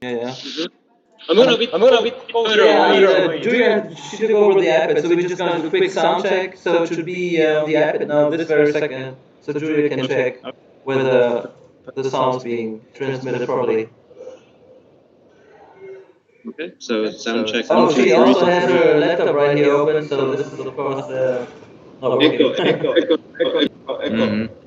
Yeah. I'm gonna be further away. Julia should go over the iPad, so we're just gonna do a quick sound check. So it should be on the iPad now this very second, so Julia can check whether the sound's being transmitted properly. Okay, so sound check. Oh, she also has her laptop right here open, so this is of course not working. Echo. Mm-hmm.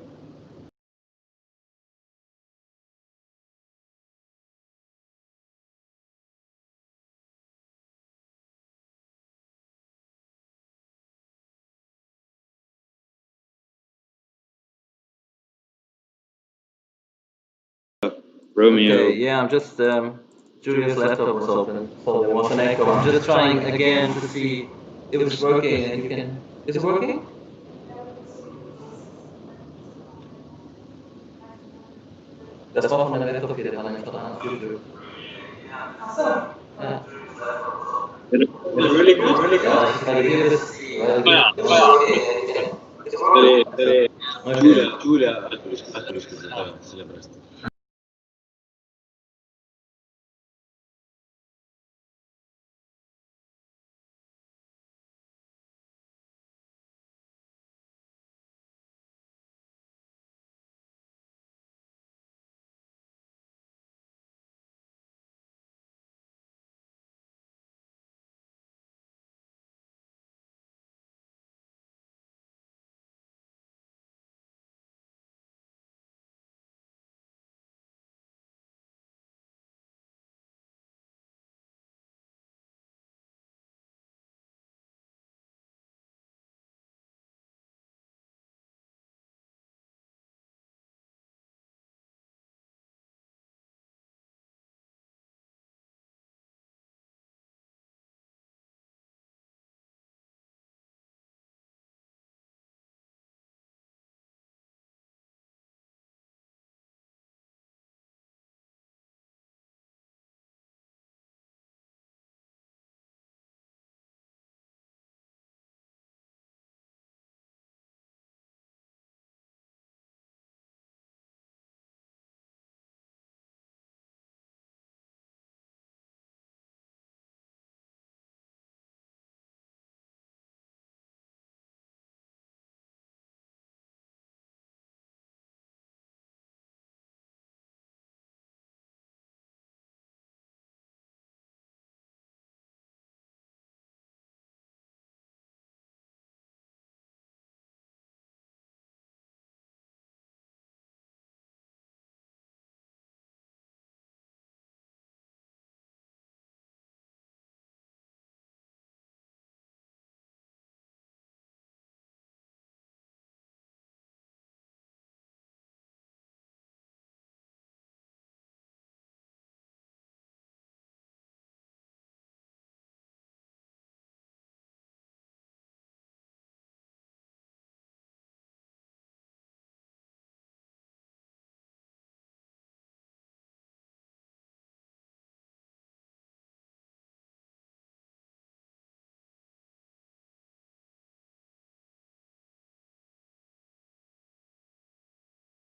Romeo. Okay, yeah, I'm just Julia's laptop was open, so there was an echo. I'm just trying again to see if it's working, and you can. Is it working? Das war von der Laptop hier, der war nämlich dran auf YouTube. Ja. Really good. Ja, ich kann hier das. Julia.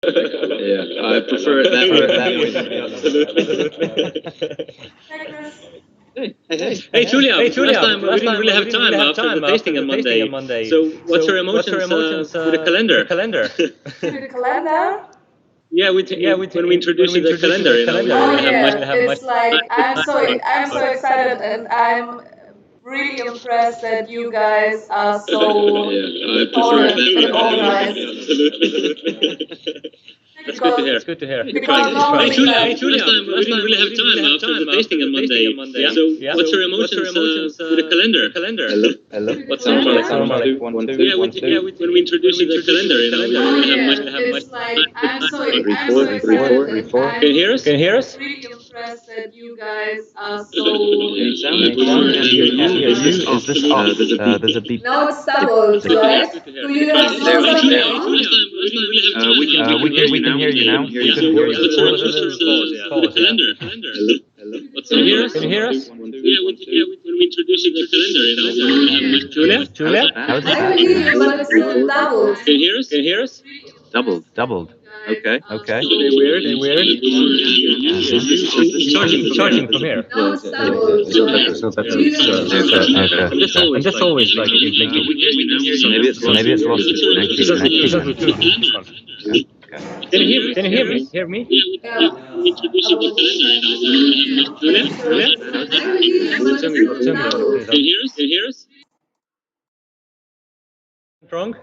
Yeah, I prefer it that way. Hey, Julia. Last time we didn't really have time after the tasting on Monday. So, what's your emotions with the calendar? The calendar? Yeah, when we introduced the calendar, you know. Oh yeah, it's like I'm so excited and I'm really impressed that you guys are so I prefer it that way. organized. That's good to hear. It's good to hear. Because normally, Hey, Julia, last time we didn't really have time after the tasting on Monday. So, what's your emotions with the calendar? Hello. What's sound check? One, two. Yeah, when we introduced the calendar, you know. oh yeah, it's like I'm so excited and Can you hear us? Can you hear us? really impressed that you guys are so. Any sound? Is this off? There's a beep. Now it's doubled, right? Do you guys know something else? We can hear you now. Yeah. What's the calendar? Hello. Can you hear us? Can you hear us? Yeah, when we introduced the calendar, you know. Julia? How's I can hear you, but it's doubled. Can you hear us? Doubled. Okay. Okay. They weird. Charging from here. No, it's stable. It's not that good. And that's always like blinking. Maybe it's lost. It's not Bluetooth. This one. Can you hear me? Hear me? Yeah. Julia? I can hear you, but it's Can now. you hear us? Wrong?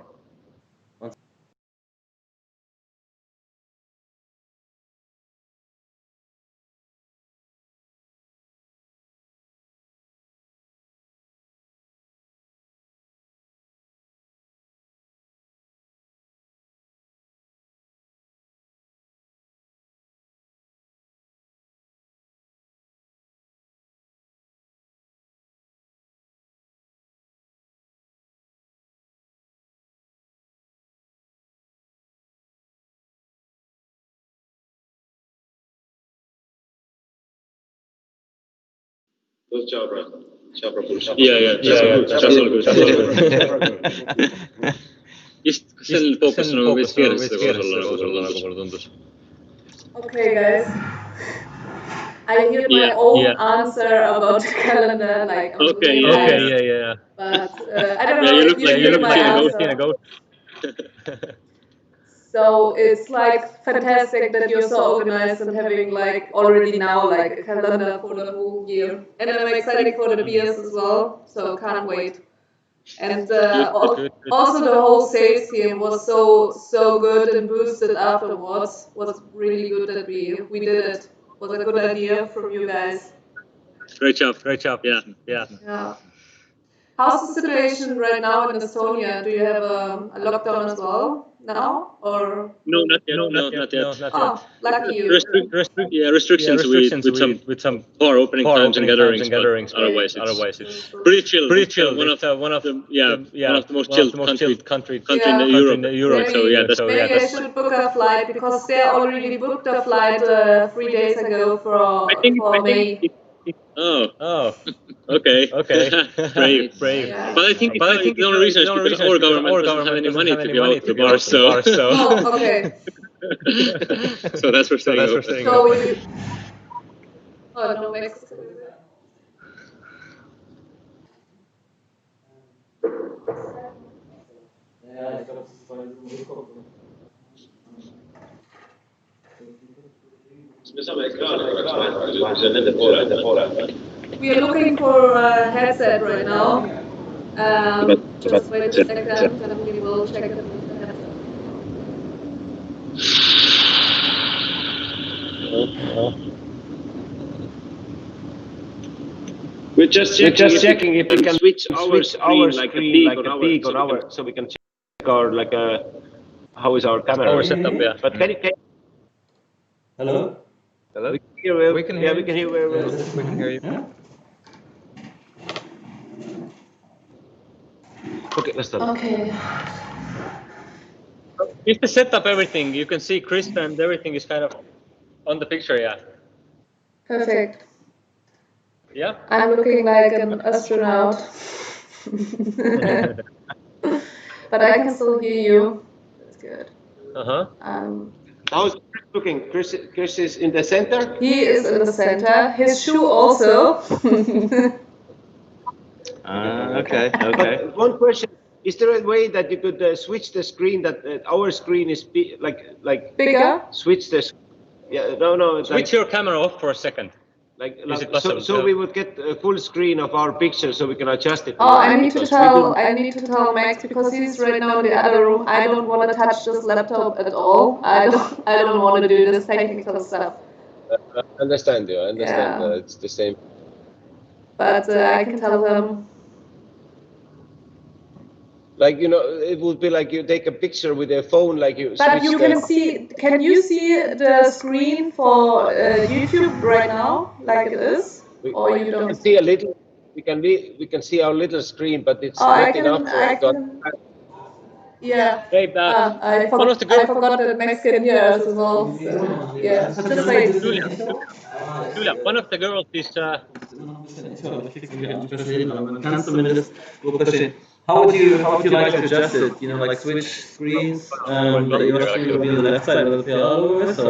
Yeah. That's all good. Just sel fookus on veits keerulised võib-olla nagu mulle tundus. Okay, guys. I hear my own answer about the calendar, like I'm Okay, really nice, Yeah. but I don't know if you hear my answer. So it's like fantastic that you're so organized and having like already now like a calendar for the whole year. And I'm excited for the beers as well, so can't wait. And also the whole sales team was so good and boosted afterwards. Was really good that we did it. Was a good idea from you guys. Great job. Yeah. Yeah. How's the situation right now in Estonia? Do you have a lockdown as well now, or? No, not yet. Oh, lucky you. Restrictions with some bar opening times and gatherings, but otherwise it's pretty chill. One of the most chilled country in Europe. So yeah, that's Maybe I should book a flight because they already booked a flight 3 days ago for May. Oh. Okay. Brave. Yeah. But I think the only reason is because our government doesn't have any money to give out to bars, so. Oh, okay. So that's for staying open. So oh no, Mexico. We are looking for a headset right now. Just wait a second and we will check it with the headset. We're just checking if we can switch our screen like a peak on our, so we can check our how is our camera. Our setup, yeah. But can you? Hello? We can hear well. We can hear we can hear very well. We can hear you. Okay, let's start. Okay. If we set up everything, you can see crisp and everything is kind of on the picture, yeah. Perfect. Yeah? I'm looking like an astronaut. But I can still hear you. That's good. How's Chris looking? Chris is in the center? He is in the center. His shoe also. Okay. But one question: is there a way that you could switch the screen that our screen is Bigger? Switch the. Yeah. No. Switch your camera off for a second. Is it possible? So we would get a full screen of our picture, so we can adjust it. Oh, I need to tell Max because he's right now in the other room. I don't want to touch this laptop at all. I don't want to do this technical stuff. I understand you. It's the same. But I can tell him. It would be like you take a picture with a phone, like you. But you can see. Can you see the screen for YouTube right now, like it is, or you don't? We can see a little. We can see our little screen, but it's not enough. Yeah. Hey, I forgot that Max can hear us as well. So, yeah. Just like Julia, one of the girls is. Kannst du mir das wo verstehen? how would you like to adjust it? You know, like switch screens. Your screen will be on the left side of the Põhjala, so.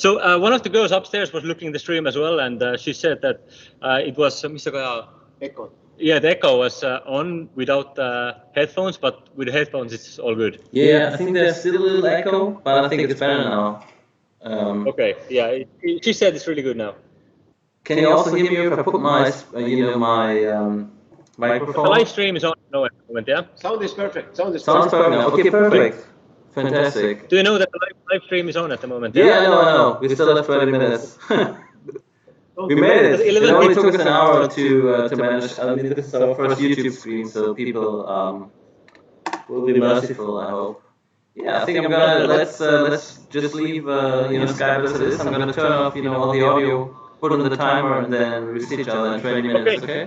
So one of the girls upstairs was looking at the stream as well, and she said that it was Echo. Yeah, the echo was on without headphones, but with headphones it's all good. Yeah, I think there's still a little echo, but I think it's better now. Okay, yeah, she said it's really good now. Can you also hear me if I put my, my microphone? The live stream is on at the moment, yeah? Sound is perfect. Sounds perfect now. Okay, perfect. Fantastic. Do you know that the live stream is on at the moment? Yeah, I know. We still have 20 minutes. We made it. It only took us an hour to manage. I mean, this is our first YouTube stream, so people will be merciful, I hope. Yeah, I think I'm gonna let's just leave Skype as it is. I'm gonna turn off all the audio, put on the timer, and then we see each other in 20 minutes. Okay?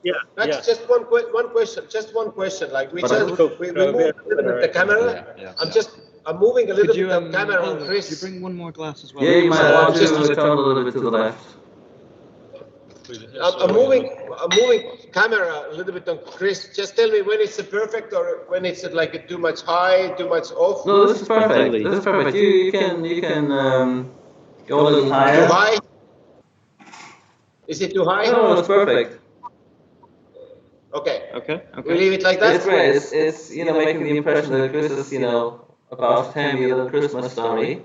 Yeah. Max, just one question. Just one question. Like we move a little bit the camera. I'm moving a little bit the camera on Chris. Could you bring one more glass as well? Yeah, you might want to turn a little bit to the left. I'm moving camera a little bit on Chris. Just tell me when it's perfect or when it's like too much high, too much off. No, this is perfect. This is perfect. You can go a little higher. Too high? Is it too high? No, it's perfect. Okay. Okay. We leave it like that. It's great. It's making the impression that Chris is about to tell me a little Christmas story.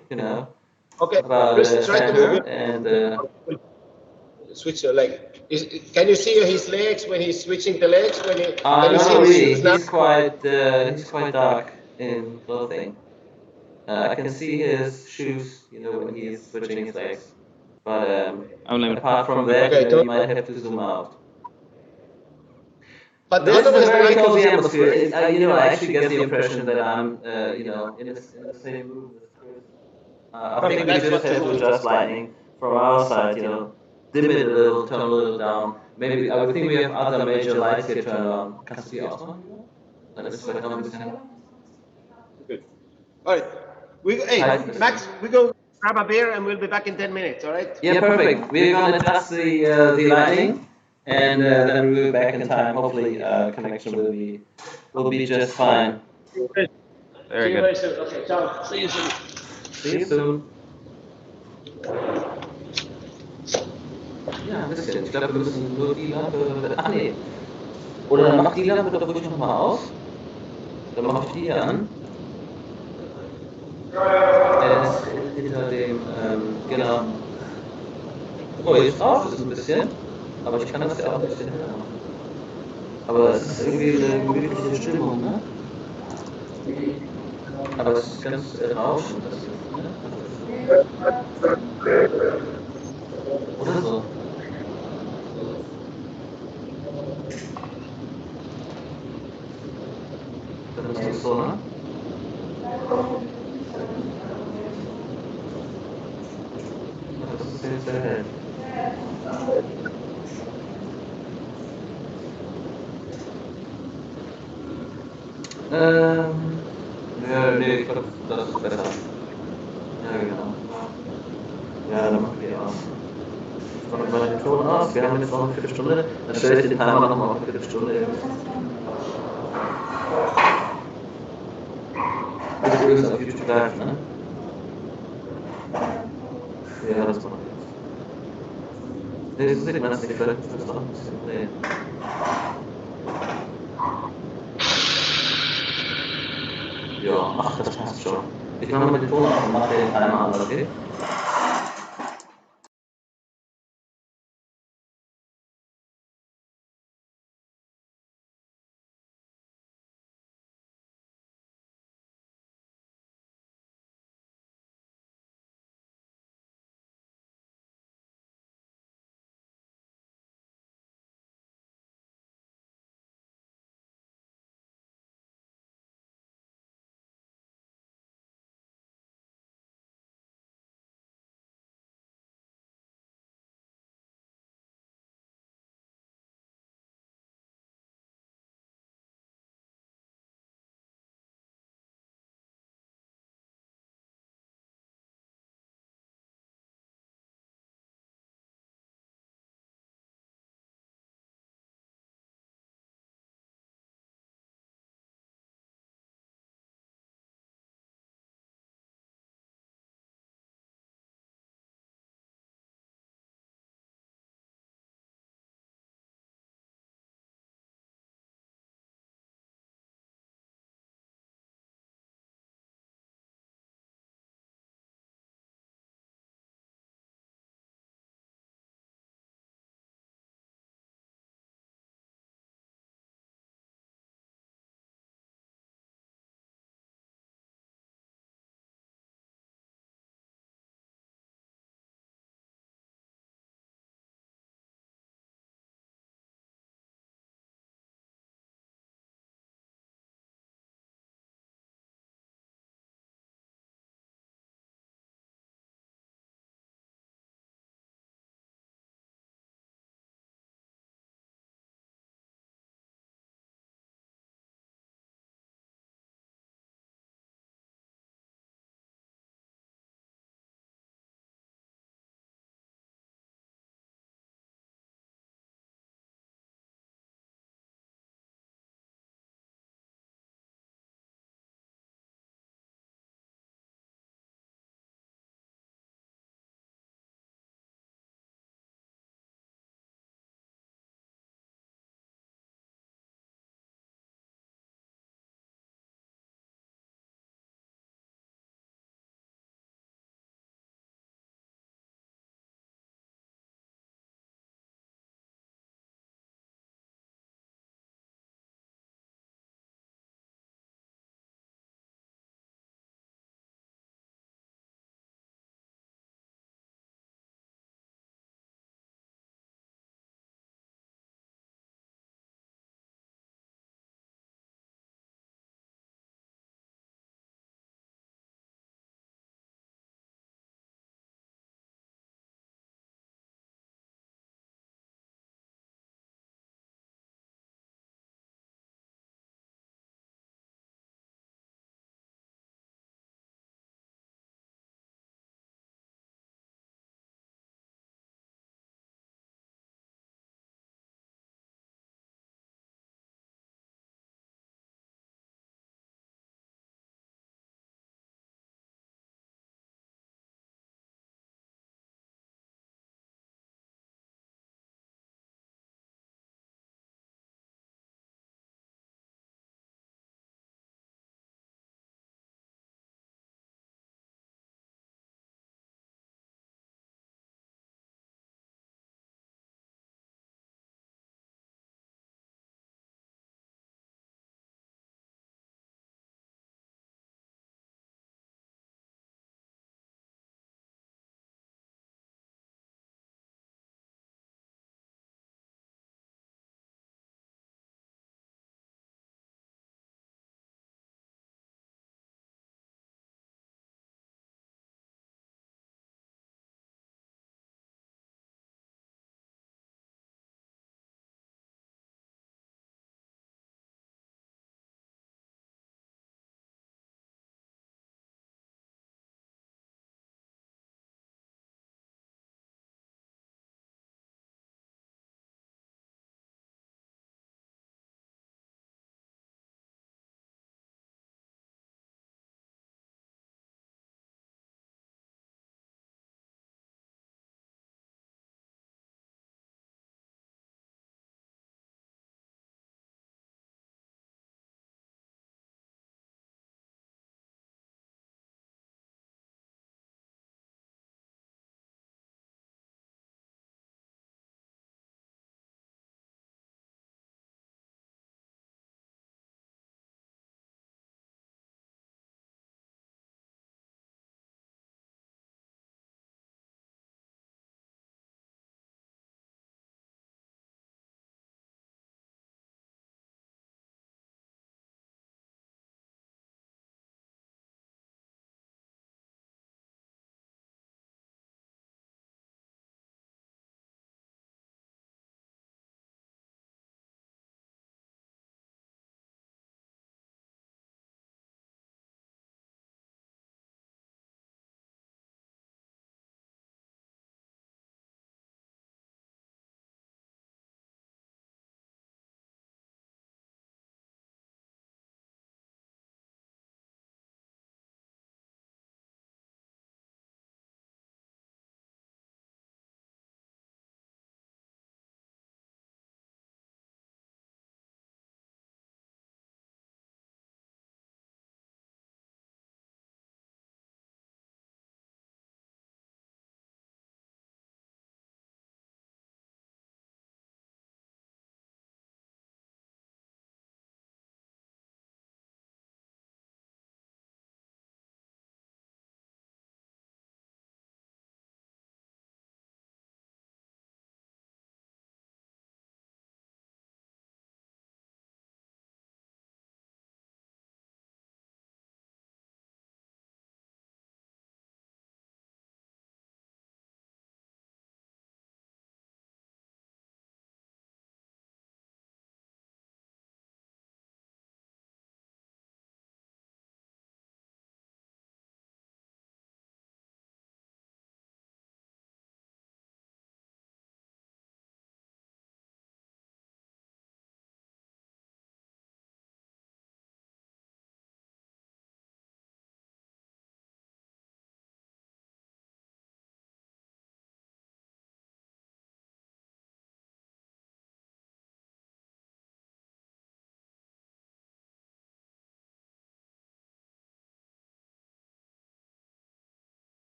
Okay. About Chris, try to move Santa and. Switch your leg. Can you see his legs when he's switching the legs? Can you Not see really. his shoes He's quite dark in clothing. I can see his shoes, when he's switching his legs. But apart from that, you might have to zoom out. But this is a very cozy atmosphere. I actually get the impression that I'm, in the same room as Chris. I think we just have to adjust lighting from our side, dim it a little, turn a little down. Maybe I would think we have other major lights here turned on. Kannst du die ausmachen? Dann ist es vielleicht noch ein bisschen heller. Good. All right. Max, we go grab a beer and we'll be back in 10 minutes. All right? Yeah, perfect. We're gonna adjust the lighting, and then we'll be back in time. Hopefully, connection will be just fine. Very good. Okay, ciao. See you soon. See you soon. Ja, ein bisschen. Ich glaube, wir müssen nur die Lampe. Ach nee. Oder dann mach die Lampe doch ruhig nochmal aus. Dann mache ich die hier an. Der ist hinter dem, genau. Oh, jetzt rauscht es ein bisschen. Aber ich kann das ja auch ein bisschen heller machen. Aber es ist irgendwie eine gemütliche Stimmung, ne? Aber es ist ganz rauschend, das ist, ne? Oder so. Dann ist es so, ne? Das ist jetzt sehr hell. Ja, nee, ich glaube, das ist besser. Ja, genau. Ja, dann machen wir aus. Ich mache mal den Ton aus. Wir haben jetzt noch eine Viertelstunde. Dann stelle ich den Timer nochmal auf eine Viertelstunde. Bitte übrigens auf YouTube live, ne? Ja, das mache ich jetzt. Nee, so sieht man das nicht. Vielleicht ist das noch ein bisschen. Nee. Ja, ach, das passt schon. Ich mache mal den Ton auf und mache den Timer an, okay?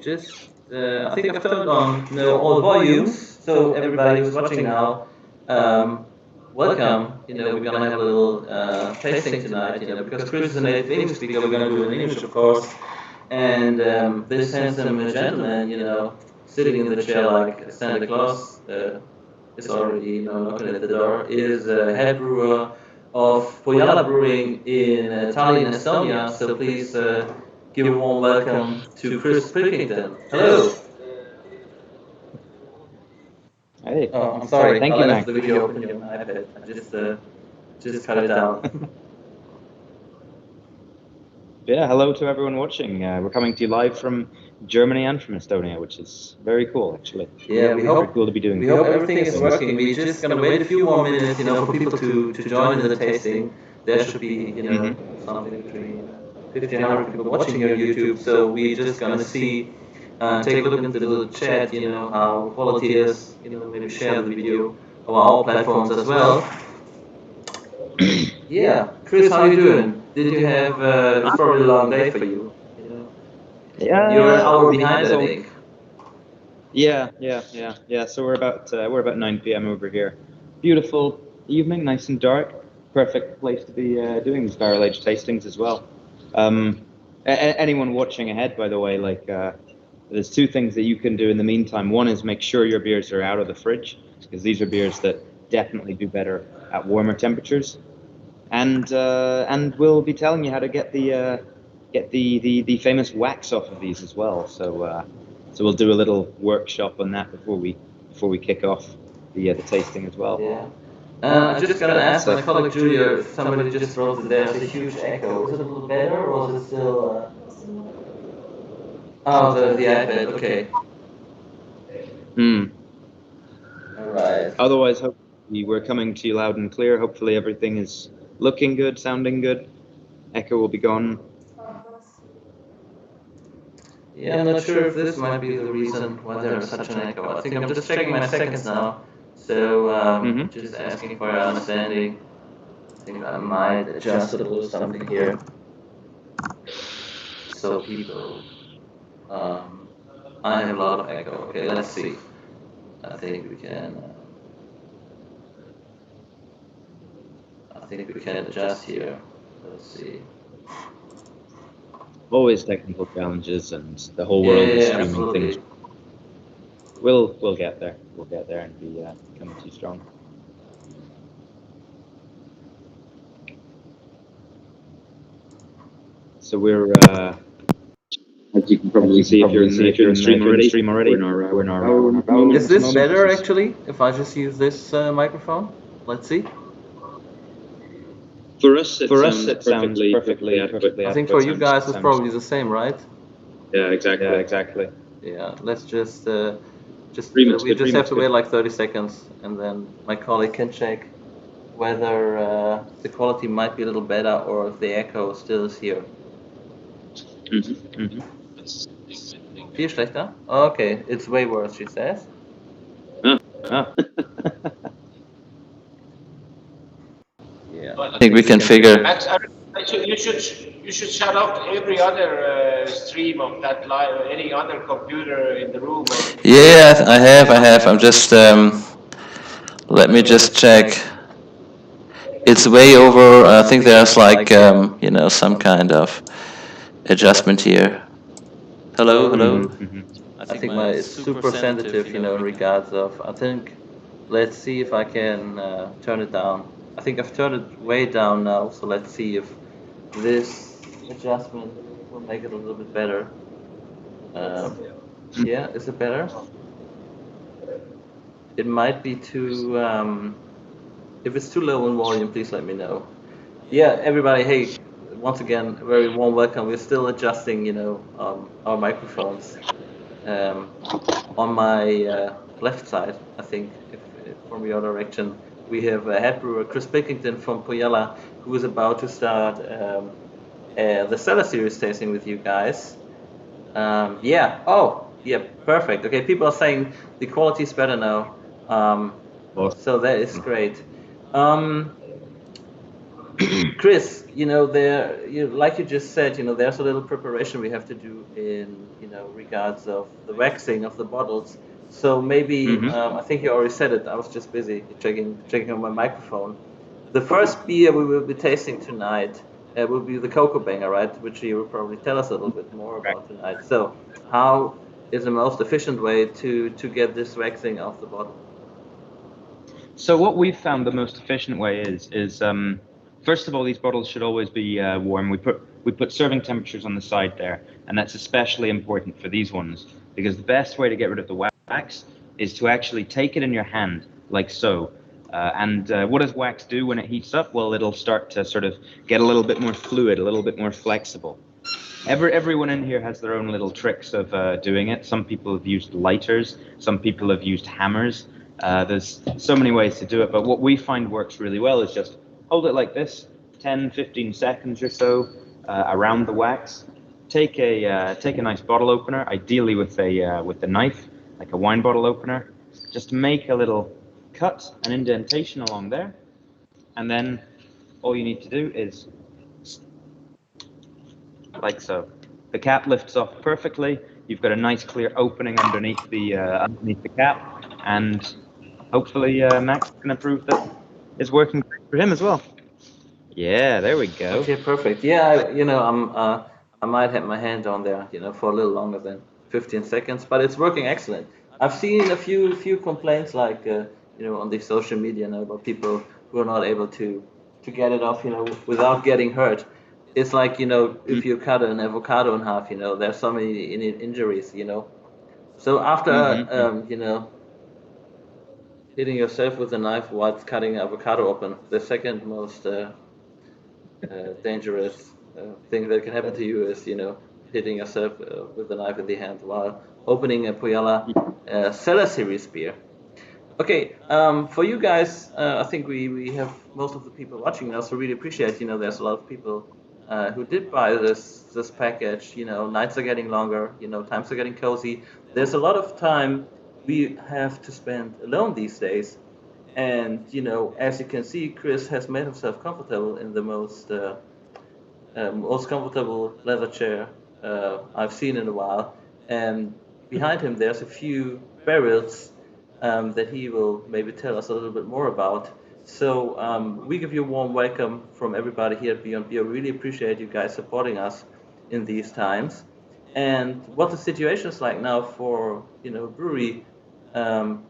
just I think I've turned on all the volumes, so everybody who's watching now, welcome. We're gonna have a little tasting tonight. Because Chris is a native English speaker, we're gonna do it in English, of course. And this handsome gentleman, sitting in the chair like Santa Claus, is already knocking at the door, is head brewer of Põhjala Brewing in Tallinn, Estonia. So please give a warm welcome to Chris Pilkington. Hello. Hey. Oh, I'm sorry. Thank I you, left Max. the video open on my iPad. I just cut it down. Yeah, hello to everyone watching. We're coming to you live from Germany and from Estonia, which is very cool, actually. Yeah, we hope cool to be doing. We hope everything is working. We're just gonna wait a few more minutes, for people to join in the tasting. There should be, something between 50 and 100 people watching here on YouTube. So we're just gonna see, take a look into the little chat, how quality is, maybe share the video on our platforms as well. Yeah, Chris, how you doing? Did you have? It's probably a long day for you. Yeah, You're an hour behind, I think. Yeah. So we're about 9 p.m. over here. Beautiful evening, nice and dark. Perfect place to be doing these barrel aged tastings as well. Anyone watching ahead, by the way, there's two things that you can do in the meantime. One is make sure your beers are out of the fridge, because these are beers that definitely do better at warmer temperatures. And we'll be telling you how to get the famous wax off of these as well. So we'll do a little workshop on that before we kick off the tasting as well. Yeah. I'm just gonna ask my colleague Julia if somebody just wrote that there's a huge echo. Is it a little better, or is it still? Oh, the iPad. Okay. All right. Otherwise, hopefully we're coming to you loud and clear. Hopefully everything is looking good, sounding good. Echo will be gone. Yeah, I'm not sure if this might be the reason why there's such an echo. I think I'm just checking my seconds now. So just asking for your understanding. I think I might adjust a little something here. So people, I have a lot of echo. Okay, let's see. I think we can. I think we can adjust here. Let's see. Always technical challenges, and the whole world is streaming absolutely. things. We'll get there. We'll get there and be coming too strong. So we're. As you can probably see if you're in the stream already. We're in our Is this better actually? If I just use this microphone? Let's see. For us, it sounds perfectly adequate. I think for you guys it's probably the same, right? Yeah, exactly. Yeah, let's just we just have to wait like 30 seconds, and then my colleague can check whether the quality might be a little better or if the echo still is here. Viel schlechter? Okay, it's way worse, she says. Yeah, I think we can figure. Max, you should shut off every other stream of that live, any other computer in the room. Yeah, I have. I'm just let me just check. It's way over. I think there's like some kind of adjustment here. Hello. I think it's super sensitive, in regards of. I think. Let's see if I can turn it down. I think I've turned it way down now. So let's see if this adjustment will make it a little bit better. Yeah, is it better? It might be too. If it's too low in volume, please let me know. Yeah, everybody. Hey, once again, very warm welcome. We're still adjusting, our microphones. On my left side, I think, if from your direction, we have head brewer Chris Pilkington from Põhjala, who is about to start the Cellar Series tasting with you guys. Yeah. Oh, yeah. Perfect. Okay. People are saying the quality is better now. Chris, like you just said, there's a little preparation we have to do in, regards of the waxing of the bottles. So maybe, I think you already said it. I was just busy checking on my microphone. The first beer we will be tasting tonight will be the Cocoa Banger, right? Which you will probably tell us a little bit more about tonight. So, how is the most efficient way to get this waxing off the bottle? So what we've found the most efficient way is first of all, these bottles should always be warm. We put serving temperatures on the side there, and that's especially important for these ones because the best way to get rid of the wax is to actually take it in your hand like so. What does wax do when it heats up? Well, it'll start to sort of get a little bit more fluid, a little bit more flexible. Everyone in here has their own little tricks of doing it. Some people have used lighters, some people have used hammers. There's so many ways to do it, but what we find works really well is just hold it like this, 10, 15 seconds or so around the wax. Take a nice bottle opener, ideally with a knife, like a wine bottle opener. Just make a little cut, an indentation along there, and then all you need to do is like so. The cap lifts off perfectly. You've got a nice clear opening underneath the cap, and hopefully Max can prove that it's working for him as well. Yeah, there we go. Okay, perfect. Yeah, I might have my hand on there, for a little longer than 15 seconds, but it's working excellent. I've seen a few complaints like, on the social media about people who are not able to get it off, without getting hurt. It's like, if you cut an avocado in half, there's so many injuries, So after, hitting yourself with a knife while cutting avocado open, the second most dangerous thing that can happen to you is, hitting yourself with a knife in the hand while opening a Põhjala Cellar Series beer. Okay, for you guys, I think we have most of the people watching now, so really appreciate, there's a lot of people who did buy this package. Nights are getting longer, times are getting cozy. There's a lot of time we have to spend alone these days. And, as you can see, Chris has made himself comfortable in the most comfortable leather chair I've seen in a while. And behind him, there's a few barrels that he will maybe tell us a little bit more about. So we give you a warm welcome from everybody here at Beyond Beer. Really appreciate you guys supporting us in these times. And what the situation is like now for, brewery,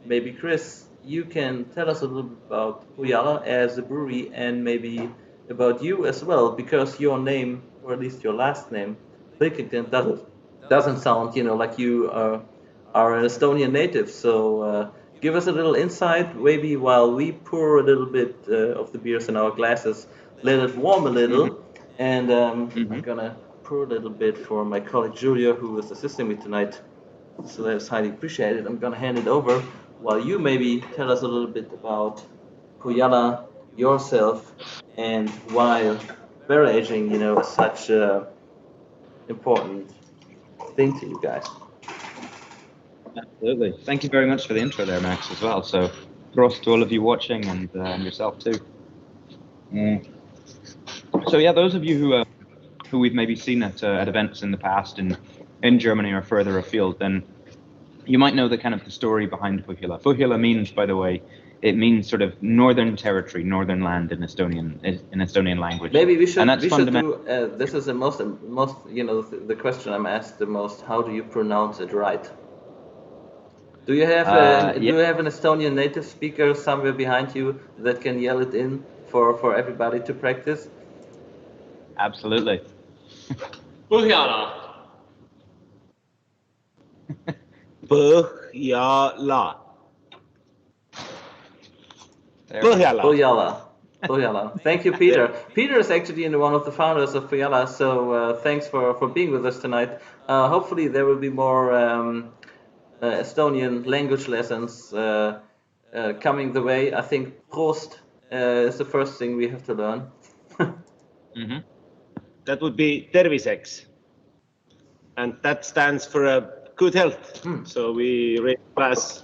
maybe Chris, you can tell us a little bit about Põhjala as a brewery and maybe about you as well, because your name, or at least your last name, Pilkington, doesn't sound, like you are an Estonian native. So give us a little insight, maybe while we pour a little bit of the beers in our glasses, let it warm a little, and I'm gonna pour a little bit for my colleague Julia, who is assisting me tonight. So that's highly appreciated. I'm gonna hand it over while you maybe tell us a little bit about Põhjala yourself and why barrel aging, is such an important thing to you guys. Absolutely. Thank you very much for the intro there, Max, as well. So, props to all of you watching and yourself too. So yeah, those of you who we've maybe seen at events in the past in Germany or further afield, then you might know the kind of the story behind Põhjala. Põhjala means, by the way, it means sort of northern territory, northern land in Estonian language. Maybe we should do. This is the most the question I'm asked the most. How do you pronounce it right? Do you have do you have an Estonian native speaker somewhere behind you that can yell it in for everybody to practice? Absolutely. Põhjala. Põhjala. Põhjala. Thank you, Peter. Peter is actually one of the founders of Põhjala, so thanks for being with us tonight. Hopefully there will be more Estonian language lessons coming the way. I think Prost is the first thing we have to learn. That would be terviseks, and that stands for good health. So we raise glass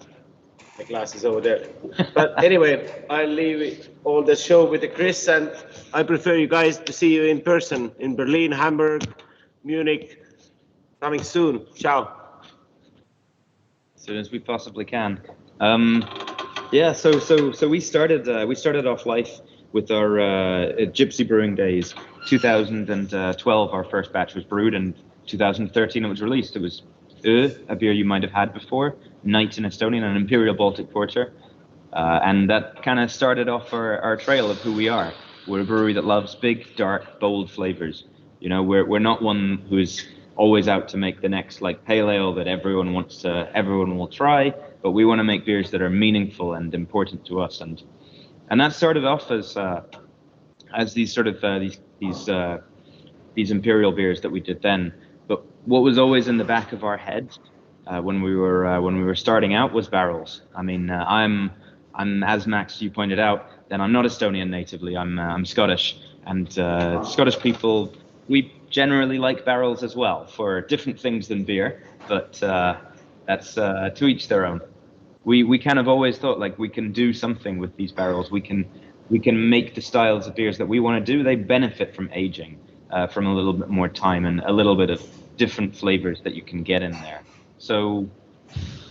The glass is over there. But anyway, I'll leave all the show with the Chris, and I prefer you guys to see you in person in Berlin, Hamburg, Munich, coming soon. Ciao. As soon as we possibly can. Yeah, so we started off life with our Gypsy Brewing Days. 2012, our first batch was brewed, and 2013 it was released. It was a beer you might have had before, Night in Estonian, an Imperial Baltic Porter, and that kind of started off our trail of who we are. We're a brewery that loves big, dark, bold flavors. You know, we're not one who's always out to make the next like pale ale that everyone will try, but we want to make beers that are meaningful and important to us, and that started off as these sort of these imperial beers that we did then. But what was always in the back of our heads when we were starting out was barrels. I mean, I'm as Max you pointed out, then I'm not Estonian natively. I'm Scottish, and Scottish people, we generally like barrels as well for different things than beer, but that's to each their own. We kind of always thought like we can do something with these barrels. We can make the styles of beers that we want to do. They benefit from aging, from a little bit more time and a little bit of different flavors that you can get in there. So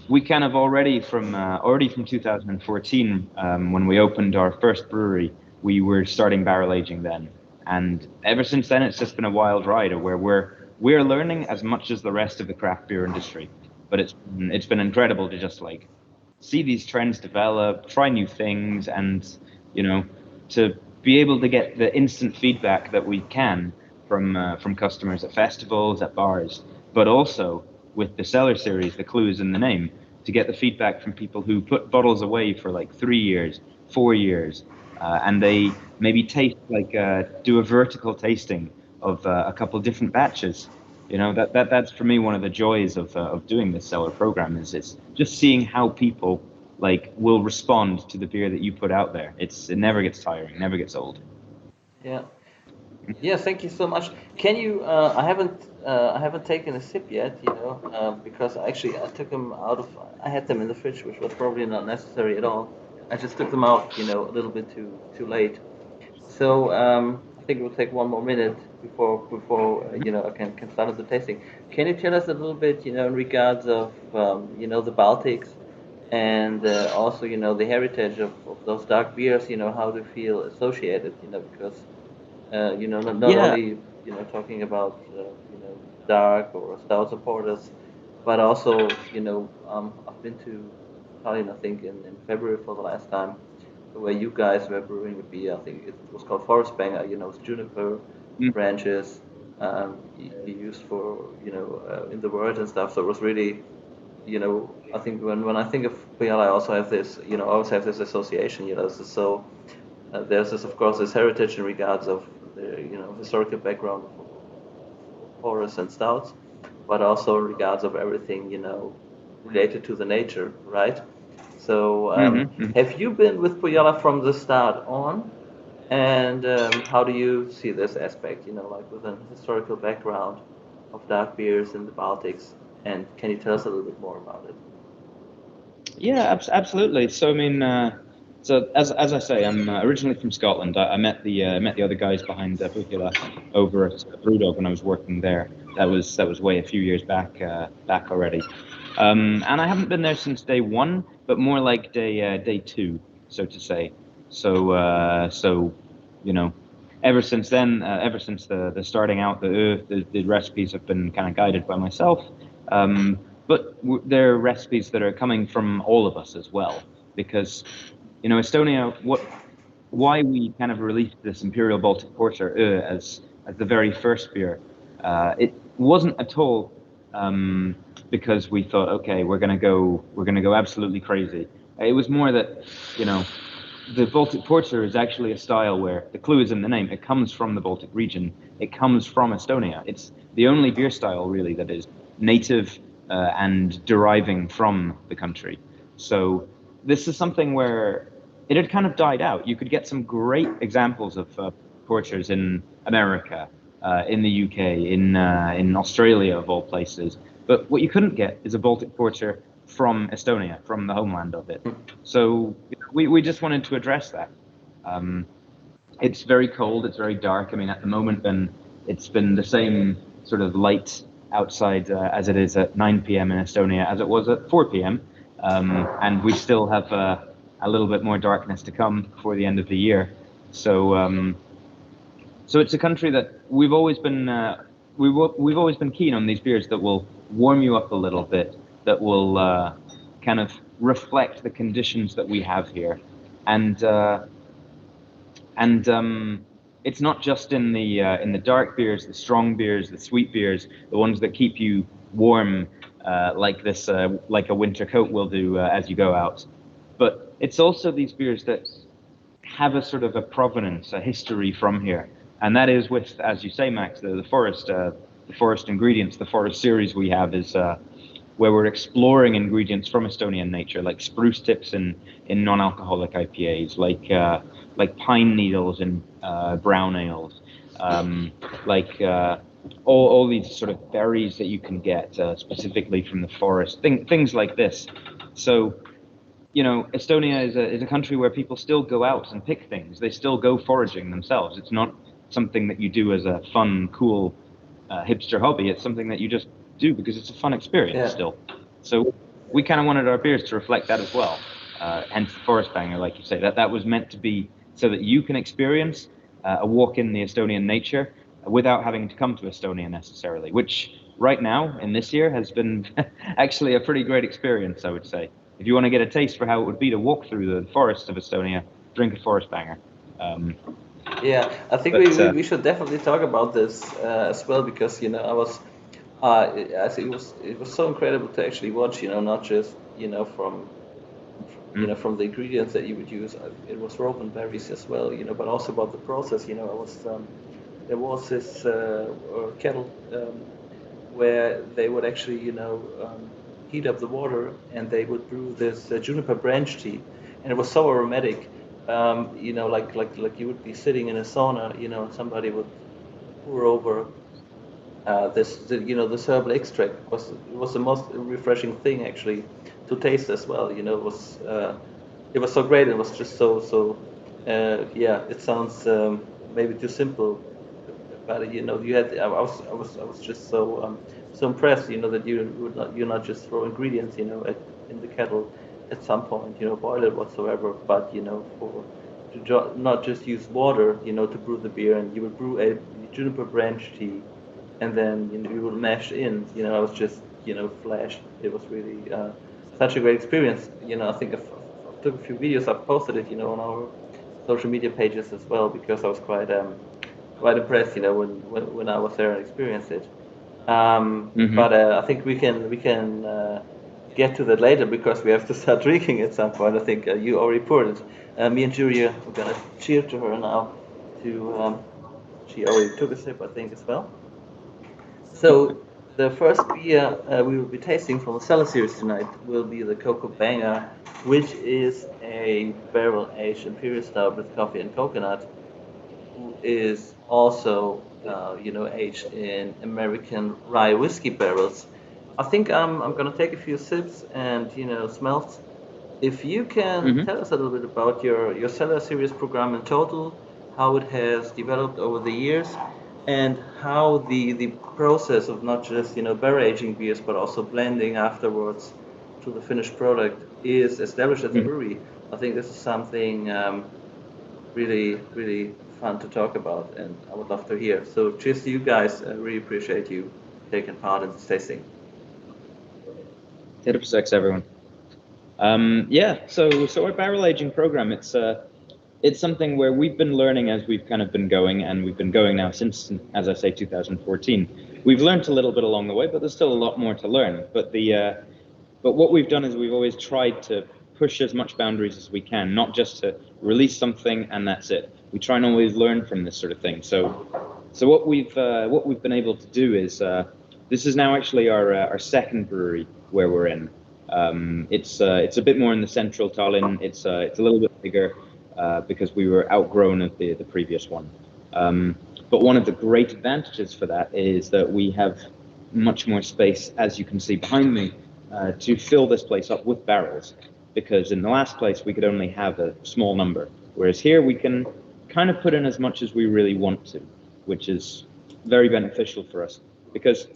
we kind of already from 2014, when we opened our first brewery, we were starting barrel aging then. And ever since then, it's just been a wild ride where we're learning as much as the rest of the craft beer industry. But it's been incredible to just like see these trends develop, try new things, and you know, to be able to get the instant feedback that we can from customers at festivals, at bars, but also with the Cellar Series, the clue is in the name, to get the feedback from people who put bottles away for like 3 years, 4 years. And they maybe taste like do a vertical tasting of a couple of different batches. You know, that's for me one of the joys of doing this cellar program is it's just seeing how people like will respond to the beer that you put out there. It never gets tiring, never gets old. Yeah. Yeah. Thank you so much. Can you? I haven't taken a sip yet. You know, because actually I took them out of. I had them in the fridge, which was probably not necessary at all. I just took them out, you know, a little bit too late. So I think it will take one more minute before you know I can start the tasting. Can you tell us a little bit, you know, in regards of you know the Baltics and also you know the heritage of those dark beers? You know, how they feel associated. You know, because you know not only you know talking about you know dark or stouts or porters, but also you know I've been to Tallinn, I think, in February for the last time, where you guys were brewing a beer. I think it was called Forest Banger, you know, with juniper branches you used for, you know, in the wort and stuff. So it was really, you know, I think when I think of Põhjala, I also have this, you know, I always have this association, you know, so there's this, of course, this heritage in regards of the, you know, historical background of porters and stouts, but also in regards of everything, you know, related to the nature, right? So have you been with Põhjala from the start on? And how do you see this aspect, you know, like with an historical background of dark beers in the Baltics? And can you tell us a little bit more about it? Yeah, absolutely. So I mean, so as I say, I'm originally from Scotland. I met the other guys behind Põhjala over at Brewdog when I was working there. That was way a few years back already. And I haven't been there since day one, but more like day two, so to say. So you know, ever since then, ever since the starting out, the recipes have been kind of guided by myself. But they're recipes that are coming from all of us as well, because you know, Estonia, why we kind of released this Imperial Baltic Porter as the very first beer, it wasn't at all because we thought, okay, we're gonna go absolutely crazy. It was more that, you know, the Baltic Porter is actually a style where the clue is in the name. It comes from the Baltic region. It comes from Estonia. It's the only beer style really that is native and deriving from the country. So this is something where it had kind of died out. You could get some great examples of porters in America, in the UK, in Australia of all places. But what you couldn't get is a Baltic Porter from Estonia, from the homeland of it. So we just wanted to address that. It's very cold, it's very dark. I mean, at the moment, it's been the same sort of light outside as it is at 9 p.m. in Estonia as it was at 4 p.m. And we still have a little bit more darkness to come before the end of the year. So so it's a country that we've always been keen on these beers that will warm you up a little bit, that will kind of reflect the conditions that we have here, and it's not just in the dark beers, the strong beers, the sweet beers, the ones that keep you warm, like a winter coat will do as you go out. But it's also these beers that have a sort of a provenance, a history from here, and that is with, as you say, Max, the forest ingredients. The forest series we have is where we're exploring ingredients from Estonian nature, like spruce tips in non-alcoholic IPAs, like pine needles in brown ales, like all these sort of berries that you can get specifically from the forest, things like this. So, Estonia is a country where people still go out and pick things. They still go foraging themselves. It's not something that you do as a fun, cool, hipster hobby. It's something that you just do because it's a fun experience still. So we kind of wanted our beers to reflect that as well. Hence the Forest Banger, like you say, that was meant to be so that you can experience a walk in the Estonian nature without having to come to Estonia necessarily, which right now in this year has been actually a pretty great experience, I would say. If you want to get a taste for how it would be to walk through the forests of Estonia, drink a Forest Banger. Yeah, I think we should definitely talk about this as well, because I was I think it was so incredible to actually watch, not just from from the ingredients that you would use. It was rowan berries as well, but also about the process. I was there was this kettle where they would actually heat up the water, and they would brew this juniper branch tea, and it was so aromatic. Like you would be sitting in a sauna, and somebody would pour over this herbal extract. It was the most refreshing thing actually to taste as well. It was so great. It was just so it sounds maybe too simple, but you had I was just so impressed, that you're not just throw ingredients in the kettle at some point, boil it whatsoever, but not just use water, to brew the beer, and you would brew a juniper branch tea, and then you would mash in. I was just flashed. It was really such a great experience. I think I took a few videos. I've posted it, on our social media pages as well, because I was quite impressed, when I was there and experienced it. But I think we can get to that later, because we have to start drinking at some point. I think you already poured it. Me and Julia, we're gonna cheer to her now. She already took a sip, I think, as well. So the first beer we will be tasting from the Cellar Series tonight will be the Cocoa Banger, which is a barrel-aged imperial stout with coffee and coconut, who is also aged in American rye whiskey barrels. I think I'm gonna take a few sips and smells. If you can tell us a little bit about your Cellar Series program in total, how it has developed over the years, and how the process of not just barrel aging beers but also blending afterwards to the finished product is established at the brewery. I think this is something really, really fun to talk about, and I would love to hear. So cheers to you guys. I really appreciate you taking part in this tasting. Hit up 6, everyone. So our barrel aging program, it's something where we've been learning as we've kind of been going, and we've been going now since, as I say, 2014. We've learned a little bit along the way, but there's still a lot more to learn. But what we've done is we've always tried to push as much boundaries as we can, not just to release something and that's it. We try and always learn from this sort of thing. So what we've been able to do is this is now actually our second brewery where we're in. It's a bit more in the central Tallinn. It's a little bit bigger because we were outgrown of the previous one. But one of the great advantages for that is that we have much more space, as you can see behind me, to fill this place up with barrels, because in the last place we could only have a small number, whereas here we can kind of put in as much as we really want to, which is very beneficial for us, because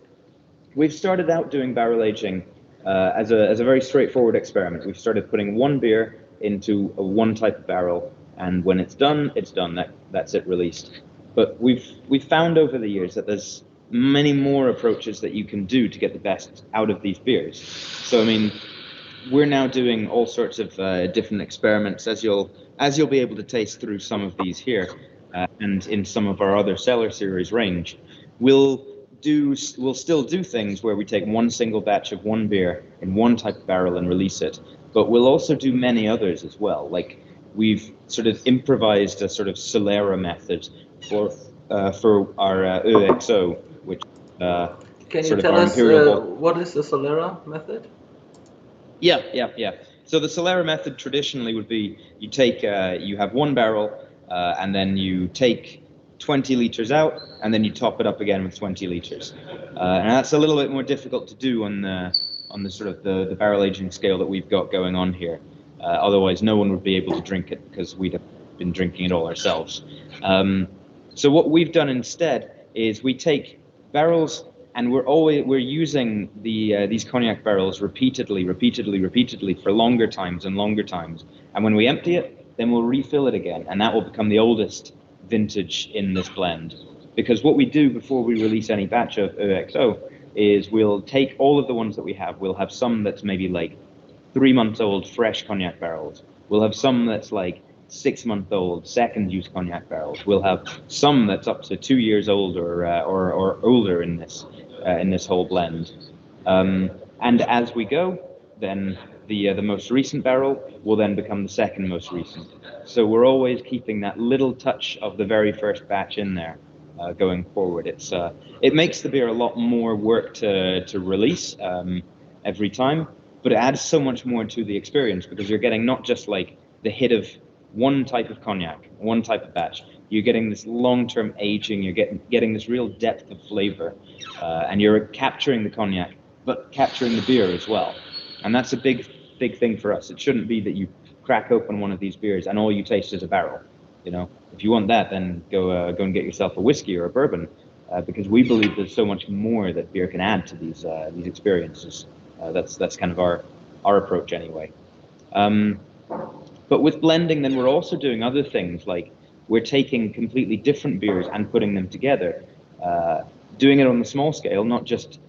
we've started out doing barrel aging as a very straightforward experiment. We've started putting one beer into one type of barrel, and when it's done, it's done. That's it, released. But we've found over the years that there's many more approaches that you can do to get the best out of these beers. So I mean, we're now doing all sorts of different experiments, as you'll be able to taste through some of these here, and in some of our other Cellar Series range. We'll still do things where we take one single batch of one beer in one type of barrel and release it, but we'll also do many others as well. Like, we've sort of improvised a sort of Cellar method for our EXO, which can sort you of tell our us imperial what is the Cellar method? Yeah. So the Cellar method traditionally would be you take you have one barrel and then you take 20 liters out and then you top it up again with 20 liters, and that's a little bit more difficult to do on the sort of the barrel aging scale that we've got going on here. Otherwise, no one would be able to drink it because we'd have been drinking it all ourselves. So what we've done instead is we take barrels, and we're using these cognac barrels repeatedly for longer times and longer times. And when we empty it, then we'll refill it again, and that will become the oldest vintage in this blend. Because what we do before we release any batch of EXO is we'll take all of the ones that we have. We'll have some that's maybe like 3-month-old fresh cognac barrels. We'll have some that's like 6-month-old second use cognac barrels. We'll have some that's up to 2 years old or older in this whole blend. And as we go, then the most recent barrel will then become the second most recent. So we're always keeping that little touch of the very first batch in there going forward. It makes the beer a lot more work to release every time, but it adds so much more to the experience, because you're getting not just like the hit of one type of cognac, one type of batch. You're getting this long-term aging. You're getting this real depth of flavor, and you're capturing the cognac, but capturing the beer as well. And that's a big thing for us. It shouldn't be that you crack open one of these beers and all you taste is a barrel. You know, if you want that, then go and get yourself a whiskey or a bourbon, because we believe there's so much more that beer can add to these experiences. That's kind of our approach anyway. But with blending, then we're also doing other things, like we're taking completely different beers and putting them together, doing it on the small scale, not just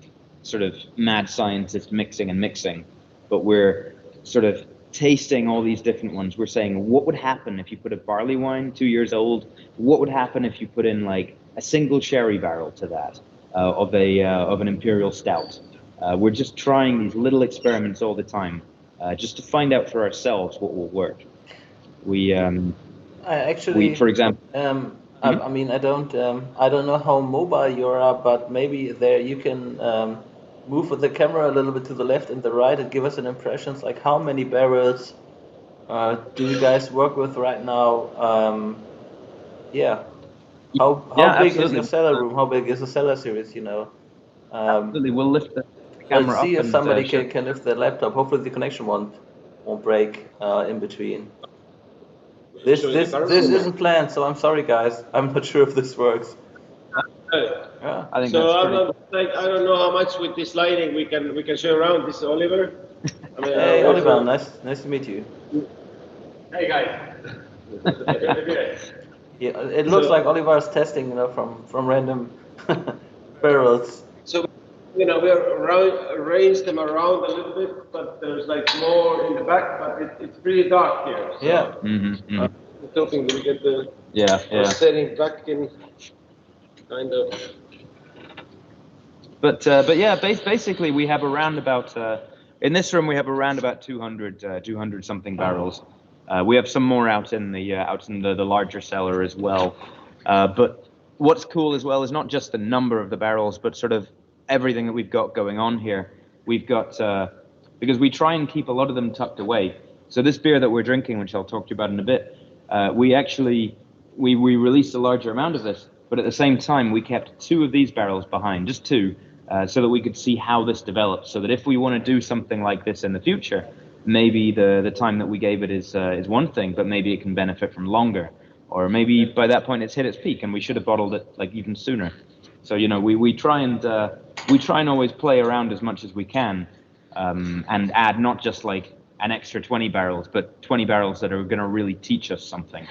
sort of mad scientist mixing, but we're sort of tasting all these different ones. We're saying, what would happen if you put a barley wine 2 years old? What would happen if you put in like a single sherry barrel to that of an imperial stout? We're just trying these little experiments all the time, just to find out for ourselves what will work. For example, I mean, I don't know how mobile you are, but maybe there you can move with the camera a little bit to the left and the right and give us an impressions, like how many barrels do you guys work with right now? How big is your cellar room? How big is the Cellar Series? You know. Absolutely, we'll lift the camera Let's see up if somebody and, can lift the laptop. Hopefully the connection won't break in between. This isn't planned, so I'm sorry, guys. I'm not sure if this works. Yeah. I think so that's I don't know how much with this lighting we can show around. This is Oliver. Hey, Oliver, nice to meet you. Hey guys. Yeah, it looks like Oliver's testing, from random barrels. So, we arranged them around a little bit, but there's like more in the back, but it's pretty dark here. So Yeah. I'm hoping we get the setting back in, kind of. But yeah, basically we have around about in this room we have around about 200 something barrels. We have some more out in the larger cellar as well. But what's cool as well is not just the number of the barrels, but sort of everything that we've got going on here. We've got because we try and keep a lot of them tucked away. So this beer that we're drinking, which I'll talk to you about in a bit, we released a larger amount of this, but at the same time we kept 2 of these barrels behind, just 2, so that we could see how this develops, so that if we want to do something like this in the future, maybe the time that we gave it is one thing, but maybe it can benefit from longer, or maybe by that point it's hit its peak and we should have bottled it like even sooner. So we try and always play around as much as we can, and add not just like an extra 20 barrels, but 20 barrels that are going to really teach us something.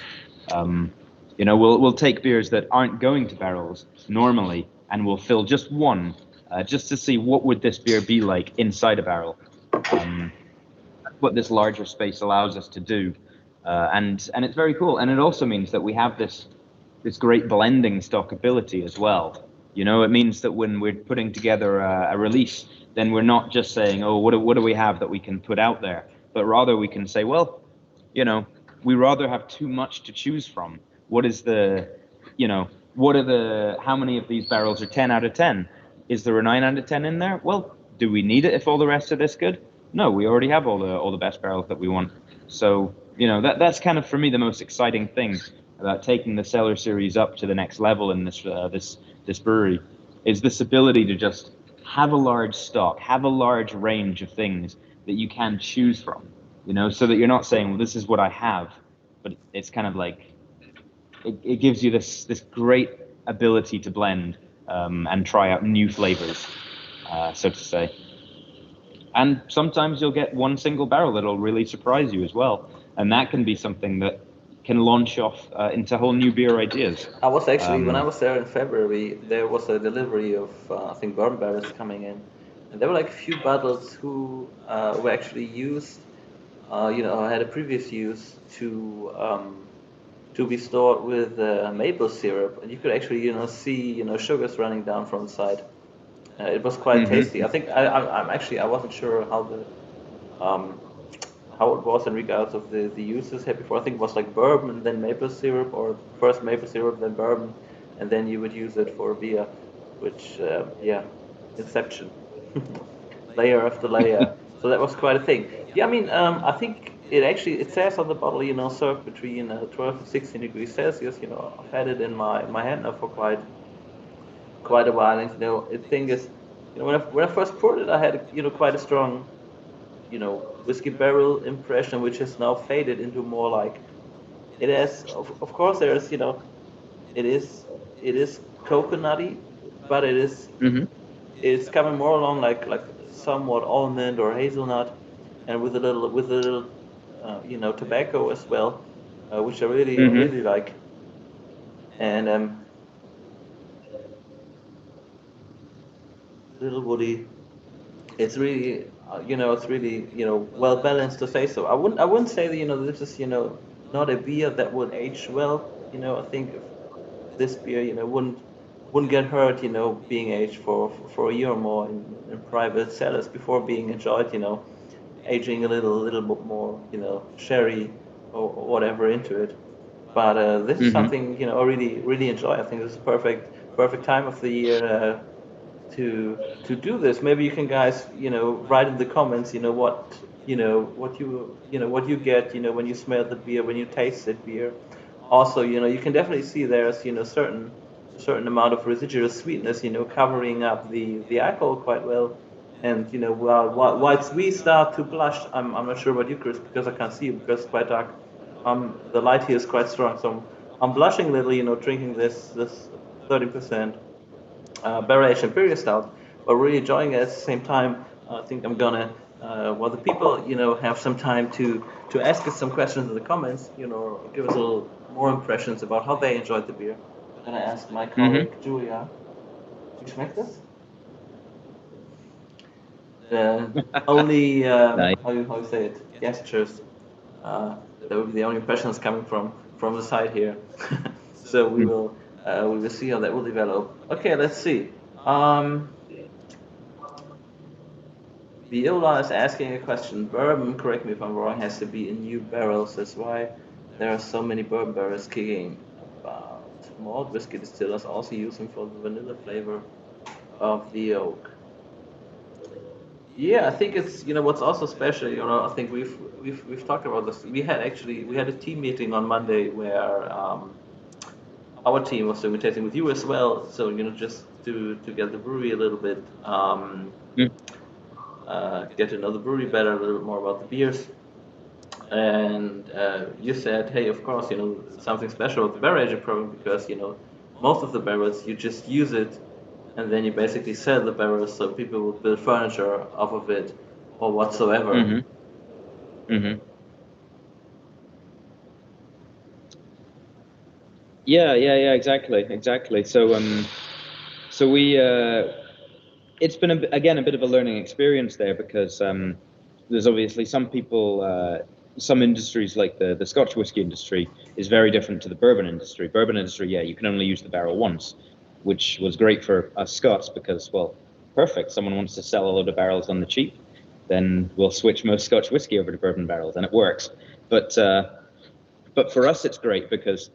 We'll take beers that aren't going to barrels normally, and we'll fill just one, just to see what would this beer be like inside a barrel. What this larger space allows us to do, and it's very cool. And it also means that we have this great blending stock ability as well. It means that when we're putting together a release, then we're not just saying, oh, what do we have that we can put out there, but rather we can say, well, we rather have too much to choose from. What is how many of these barrels are 10 out of 10? Is there a 9 out of 10 in there? Well, do we need it if all the rest are this good? No, we already have all the best barrels that we want. So, that's kind of, for me, the most exciting thing about taking the Cellar Series up to the next level in this brewery, is this ability to just have a large stock, have a large range of things that you can choose from, so that you're not saying, well, this is what I have, but it's kind of like, it gives you this great ability to blend and try out new flavors, so to say. And sometimes you'll get one single barrel that'll really surprise you as well, and that can be something that can launch off into whole new beer ideas. I was actually, when I was there in February, there was a delivery of, I think, bourbon barrels coming in. And there were like a few bottles who were actually used, had a previous use to be stored with maple syrup. And you could actually, see, sugars running down from the side. It was quite tasty. I think I wasn't sure how it was in regards of the uses here before. I think it was like bourbon and then maple syrup, or first maple syrup then bourbon, and then you would use it for beer, which inception, layer after layer. So that was quite a thing. Yeah, I mean, I think it says on the bottle, served between 12 and 16 degrees Celsius. I've had it in my hand now for quite a while, and the thing is, when I first poured it, I had quite a strong whiskey barrel impression, which has now faded into more like it has. Of course, there's it is coconutty, but it's coming more along like somewhat almond or hazelnut, and with a little tobacco as well, which I really like, and little woody. It's really it's really well balanced, to say so. I wouldn't say that this is not a beer that would age well. I think this beer wouldn't get hurt being aged for a year or more in private cellars before being enjoyed aging a little bit more sherry or whatever into it. But this is something I really enjoy. I think this is perfect time of the year to do this. Maybe you can guys write in the comments what what you get when you smell the beer, when you taste the beer. Also you can definitely see there's certain amount of residual sweetness covering up the alcohol quite well. And whilst we start to blush, I'm not sure about you, Chris, because I can't see you because it's quite dark. The light here is quite strong, so I'm blushing a little drinking this 30% barrel aged imperial stout, but really enjoying it at the same time. I think I'm gonna while the people have some time to ask us some questions in the comments, give us a little more impressions about how they enjoyed the beer. I'm gonna ask my colleague Julia. Wie schmeckt das? Only Nice. how you say it, gestures. That would be the only impressions coming from the side here. So we will see how that will develop. Okay, let's see. Viola is asking a question. Bourbon, correct me if I'm wrong, has to be in new barrels. That's why there are so many bourbon barrels kicking. But malt whiskey distillers also use them for the vanilla flavor of the oak. Yeah, I think it's what's also special. I think we've talked about this. We had a team meeting on Monday where our team was doing tasting with you as well. So just to get the brewery a little bit, get to know the brewery better, a little bit more about the beers. And you said, hey, of course, something special with the barrel aging program because, most of the barrels, you just use it and then you basically sell the barrels so people will build furniture off of it or whatsoever. Yeah, exactly. So we, it's been again a bit of a learning experience there because there's obviously some people, some industries like the Scotch whiskey industry is very different to the bourbon industry. Bourbon industry, yeah, you can only use the barrel once, which was great for us Scots because, well, perfect. Someone wants to sell a load of barrels on the cheap, then we'll switch most Scotch whiskey over to bourbon barrels, and it works. But for us, it's great because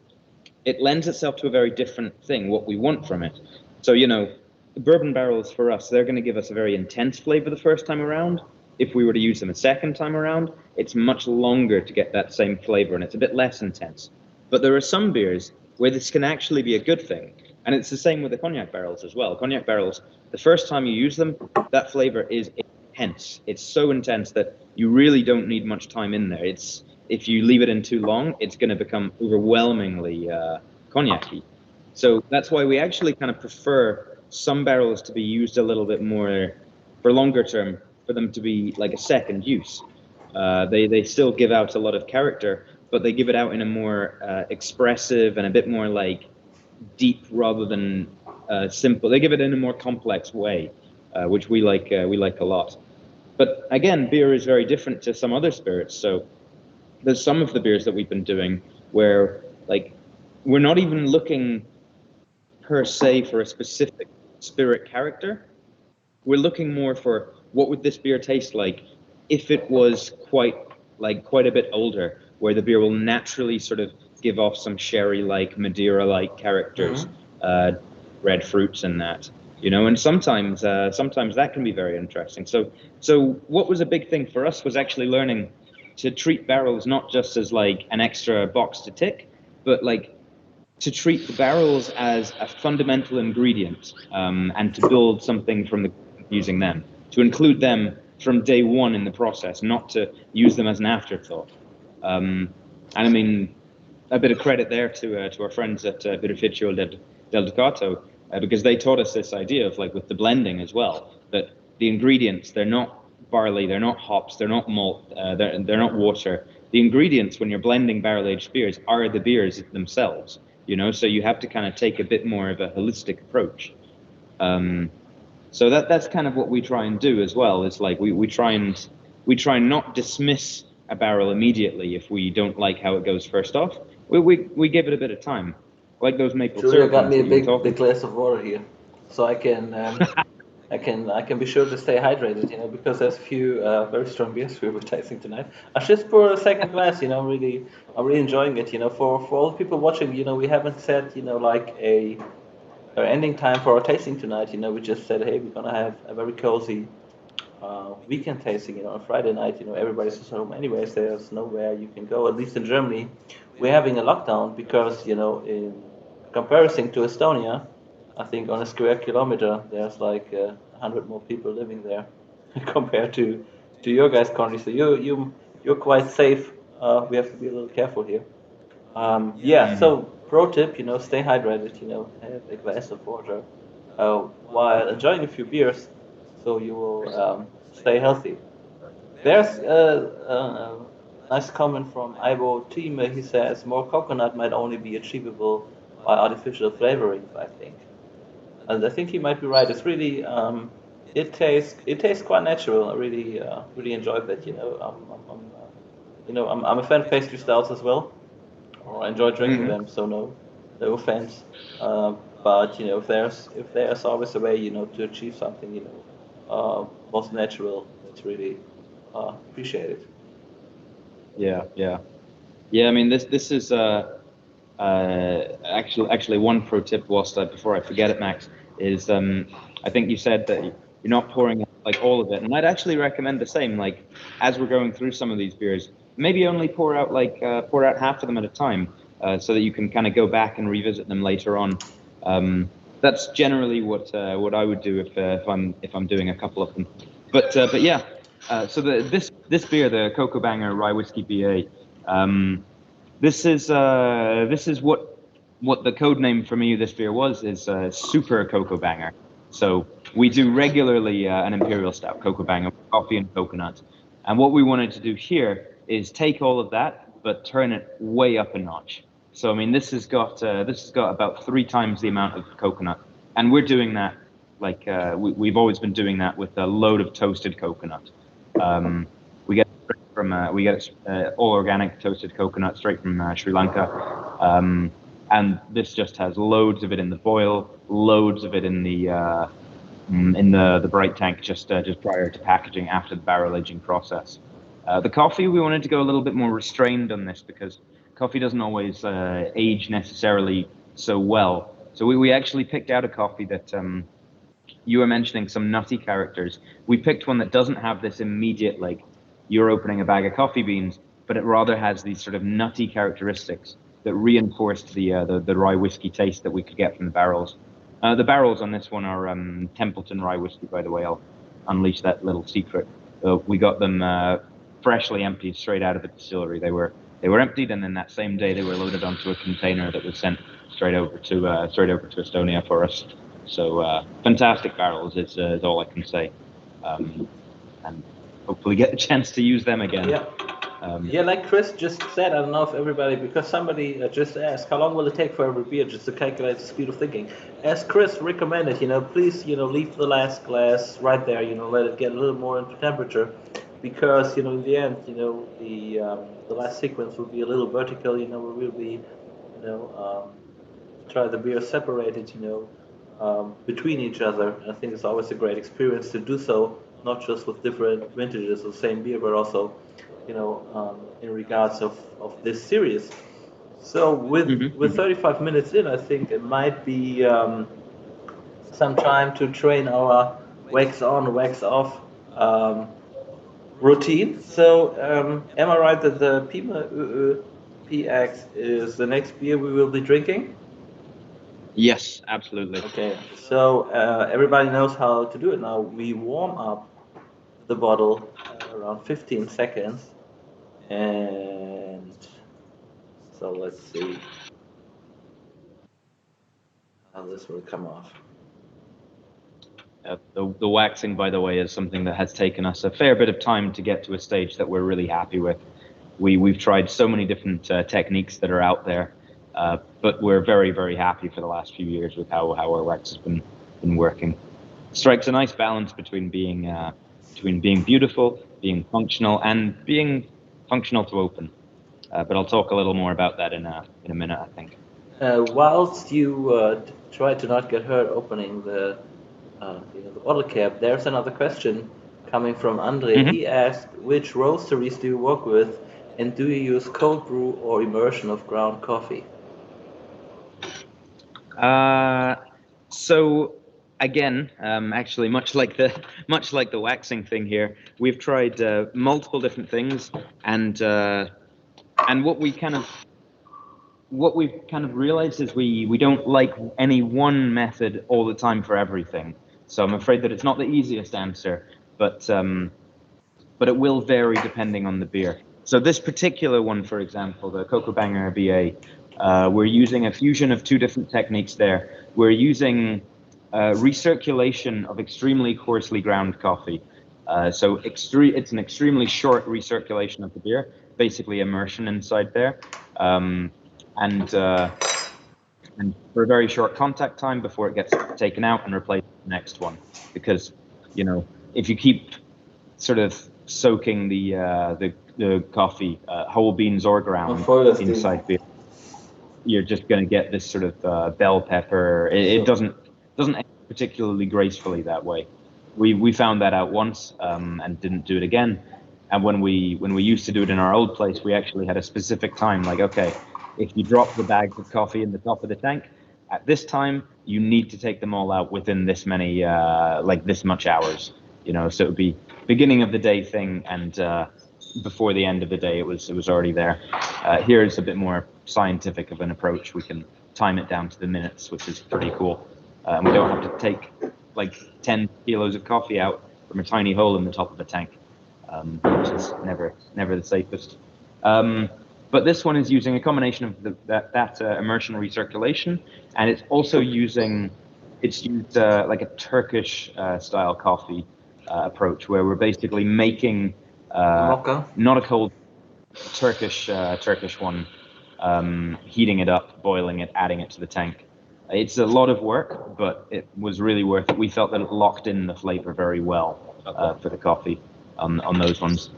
it lends itself to a very different thing, what we want from it. So, bourbon barrels for us, they're going to give us a very intense flavor the first time around. If we were to use them a second time around, it's much longer to get that same flavor and it's a bit less intense. But there are some beers where this can actually be a good thing. And it's the same with the cognac barrels as well. Cognac barrels, the first time you use them, that flavor is intense. It's so intense that you really don't need much time in there. If you leave it in too long, it's going to become overwhelmingly cognac-y. So that's why we actually kind of prefer some barrels to be used a little bit more for longer term, for them to be like a second use. They still give out a lot of character, but they give it out in a more expressive and a bit more like deep rather than simple. They give it in a more complex way, which we like a lot. But again, beer is very different to some other spirits. So there's some of the beers that we've been doing where like we're not even looking per se for a specific spirit character. We're looking more for what would this beer taste like if it was quite a bit older, where the beer will naturally sort of give off some sherry-like, Madeira-like characters, red fruits and that, and sometimes that can be very interesting. So what was a big thing for us was actually learning to treat barrels not just as like an extra box to tick, but like to treat the barrels as a fundamental ingredient, and to build something from using them, to include them from day one in the process, not to use them as an afterthought. And I mean, a bit of credit there to our friends at Birrificio del Ducato, because they taught us this idea of like with the blending as well, that the ingredients, they're not barley, they're not hops, they're not malt, they're not water. The ingredients when you're blending barrel-aged beers are the beers themselves. So you have to kind of take a bit more of a holistic approach. So that's kind of what we try and do as well. Is like we try and not dismiss a barrel immediately if we don't like how it goes first off. We give it a bit of time, like those maple syrup. Julia got me a big glass of water here, so I can I can be sure to stay hydrated, because there's a few very strong beers we were tasting tonight. I just poured a second glass, I'm really enjoying it, For all the people watching, we haven't set, like a ending time for our tasting tonight. We just said, hey, we're gonna have a very cozy weekend tasting, on Friday night. Everybody's at home anyways. There's nowhere you can go. At least in Germany, we're having a lockdown because, in comparison to Estonia, I think on a square kilometer, there's like 100 more people living there compared to your guys' country. So you're quite safe. We have to be a little careful here. So pro tip, stay hydrated. Have a glass of water while enjoying a few beers, so you will stay healthy. There's a nice comment from Ivo Team. He says more coconut might only be achievable by artificial flavorings, I think. And I think he might be right. It's really it tastes quite natural. I really enjoy that. I'm a fan of pastry stouts as well, or I enjoy drinking them. So no offense. But if there's always a way to achieve something most natural, it's really appreciated. Yeah. I mean, this is actually one pro tip. Before I forget it, Max, is I think you said that you're not pouring like all of it, and I'd actually recommend the same. Like as we're going through some of these beers, maybe only pour out half of them at a time, so that you can kind of go back and revisit them later on. that's generally what I would do if I'm doing a couple of them. But yeah, so this beer, the Cocoa Banger Rye Whiskey BA, this is what the code name for me of this beer is Super Cocoa Banger. So we do regularly an imperial stout Cocoa Banger, coffee and coconut, and what we wanted to do here is take all of that but turn it way up a notch. So I mean, this has got about 3 times the amount of coconut, and we're doing that like we've always been doing that with a load of toasted coconut. We get all organic toasted coconut straight from Sri Lanka, and this just has loads of it in the boil, loads of it in the bright tank just prior to packaging after the barrel aging process. The coffee, we wanted to go a little bit more restrained on this because coffee doesn't always age necessarily so well. So we actually picked out a coffee that you were mentioning some nutty characters. We picked one that doesn't have this immediate, like, you're opening a bag of coffee beans, but it rather has these sort of nutty characteristics that reinforced the rye whiskey taste that we could get from the barrels. The barrels on this one are Templeton rye whiskey, by the way. I'll unleash that little secret. We got them freshly emptied straight out of the distillery. They were emptied, and then that same day they were loaded onto a container that was sent straight over to Estonia for us. So fantastic barrels is all I can say, and hopefully get a chance to use them again. Yeah. Yeah, like Chris just said, I don't know if everybody, because somebody just asked, how long will it take for every beer, just to calculate the speed of thinking. As Chris recommended, please, leave the last glass right there, let it get a little more into temperature, because, in the end, the last sequence will be a little vertical, we will be, try the beer separated, between each other. I think it's always a great experience to do so, not just with different vintages of the same beer, but also in regards of this series. So with 35 minutes in, I think it might be some time to train our wax on, wax off routine. So am I right that the Pima PX is the next beer we will be drinking? Yes, absolutely. Okay, so everybody knows how to do it now. We warm up the bottle around 15 seconds. And so let's see how this will come off. The waxing, by the way, is something that has taken us a fair bit of time to get to a stage that we're really happy with. We've tried so many different techniques that are out there, but we're very, very happy for the last few years with how our wax has been working. Strikes a nice balance between being beautiful, being functional, and being functional to open. But I'll talk a little more about that in a minute, I think. Whilst you try to not get hurt opening the bottle cap, there's another question coming from Andre. Mm-hmm. He asked, which roasteries do you work with, and do you use cold brew or immersion of ground coffee? So again, actually, much like the waxing thing here, we've tried multiple different things, and what we've kind of realized is we don't like any one method all the time for everything. So I'm afraid that it's not the easiest answer, but it will vary depending on the beer. So this particular one, for example, the Cocoa Banger BA, we're using a fusion of 2 different techniques there. We're using recirculation of extremely coarsely ground coffee. So it's an extremely short recirculation of the beer, basically immersion inside there, and for a very short contact time before it gets taken out and replaced with the next one. Because if you keep sort of soaking the coffee, whole beans or ground inside beer, you're just going to get this sort of bell pepper. It doesn't end particularly gracefully that way. We found that out once and didn't do it again. And when we used to do it in our old place, we actually had a specific time, like, okay, if you drop the bags of coffee in the top of the tank, at this time, you need to take them all out within this many, this much hours, so it would be beginning of the day thing, and before the end of the day, it was already there. Here it's a bit more scientific of an approach. We can time it down to the minutes, which is pretty cool. and we don't have to take like 10 kilos of coffee out from a tiny hole in the top of a tank, which is never the safest. But this one is using a combination of that immersion recirculation, and it's also used like a Turkish style coffee approach, where we're basically making not a cold Turkish one, heating it up, boiling it, adding it to the tank. It's a lot of work, but it was really worth it. We felt that it locked in the flavor very well for the coffee on those ones.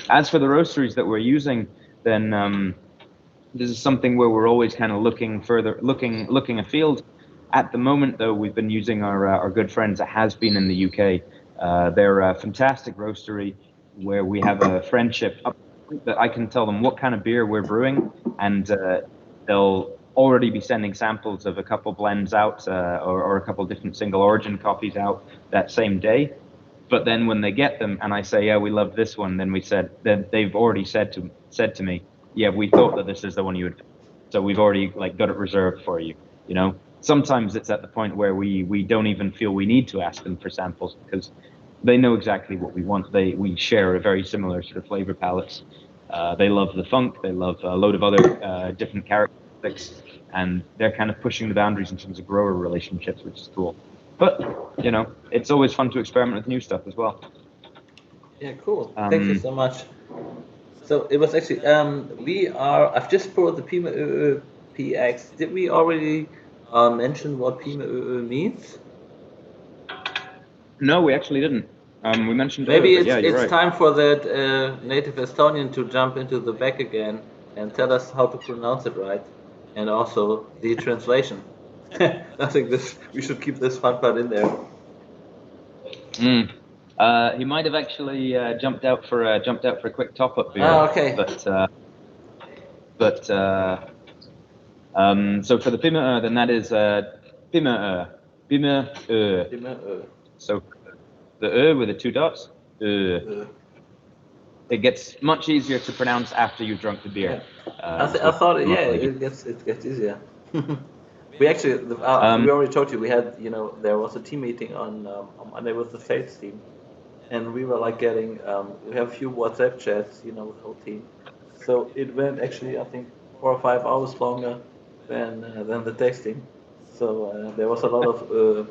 As for the roasteries that we're using, then this is something where we're always kind of looking afield. At the moment, though, we've been using our good friends at Has Been in the UK. They're a fantastic roastery where we have a friendship that I can tell them what kind of beer we're brewing, and they'll already be sending samples of a couple blends out or a couple different single origin coffees out that same day. But then when they get them and I say, yeah, we love this one, then they've already said to me, yeah, we thought that this is the one you would, so we've already like got it reserved for you. You know, sometimes it's at the point where we don't even feel we need to ask them for samples because they know exactly what we want. We share a very similar sort of flavor palettes. They love the funk. They love a load of other different characteristics, and they're kind of pushing the boundaries in terms of grower relationships, which is cool. But you know, it's always fun to experiment with new stuff as well. Yeah, cool. Thank you so much. So it was actually I've just poured the Pima PX. Did we already mention what Pima means? No, we actually didn't. We mentioned maybe it's right. Time for that native Estonian to jump into the back again and tell us how to pronounce it right, and also the translation. I think we should keep this fun part in there. He might have actually jumped out for a quick top up beer. Oh, okay. But so for the Pima, then that is Pima. So the with the two dots. It gets much easier to pronounce after you've drunk the beer. Yeah. I thought it gets easier. We actually we already told you we had there was a team meeting on Monday with the sales team, and we were like getting we have a few WhatsApp chats with the whole team, so it went actually I think 4 or 5 hours longer than the texting. So there was a lot of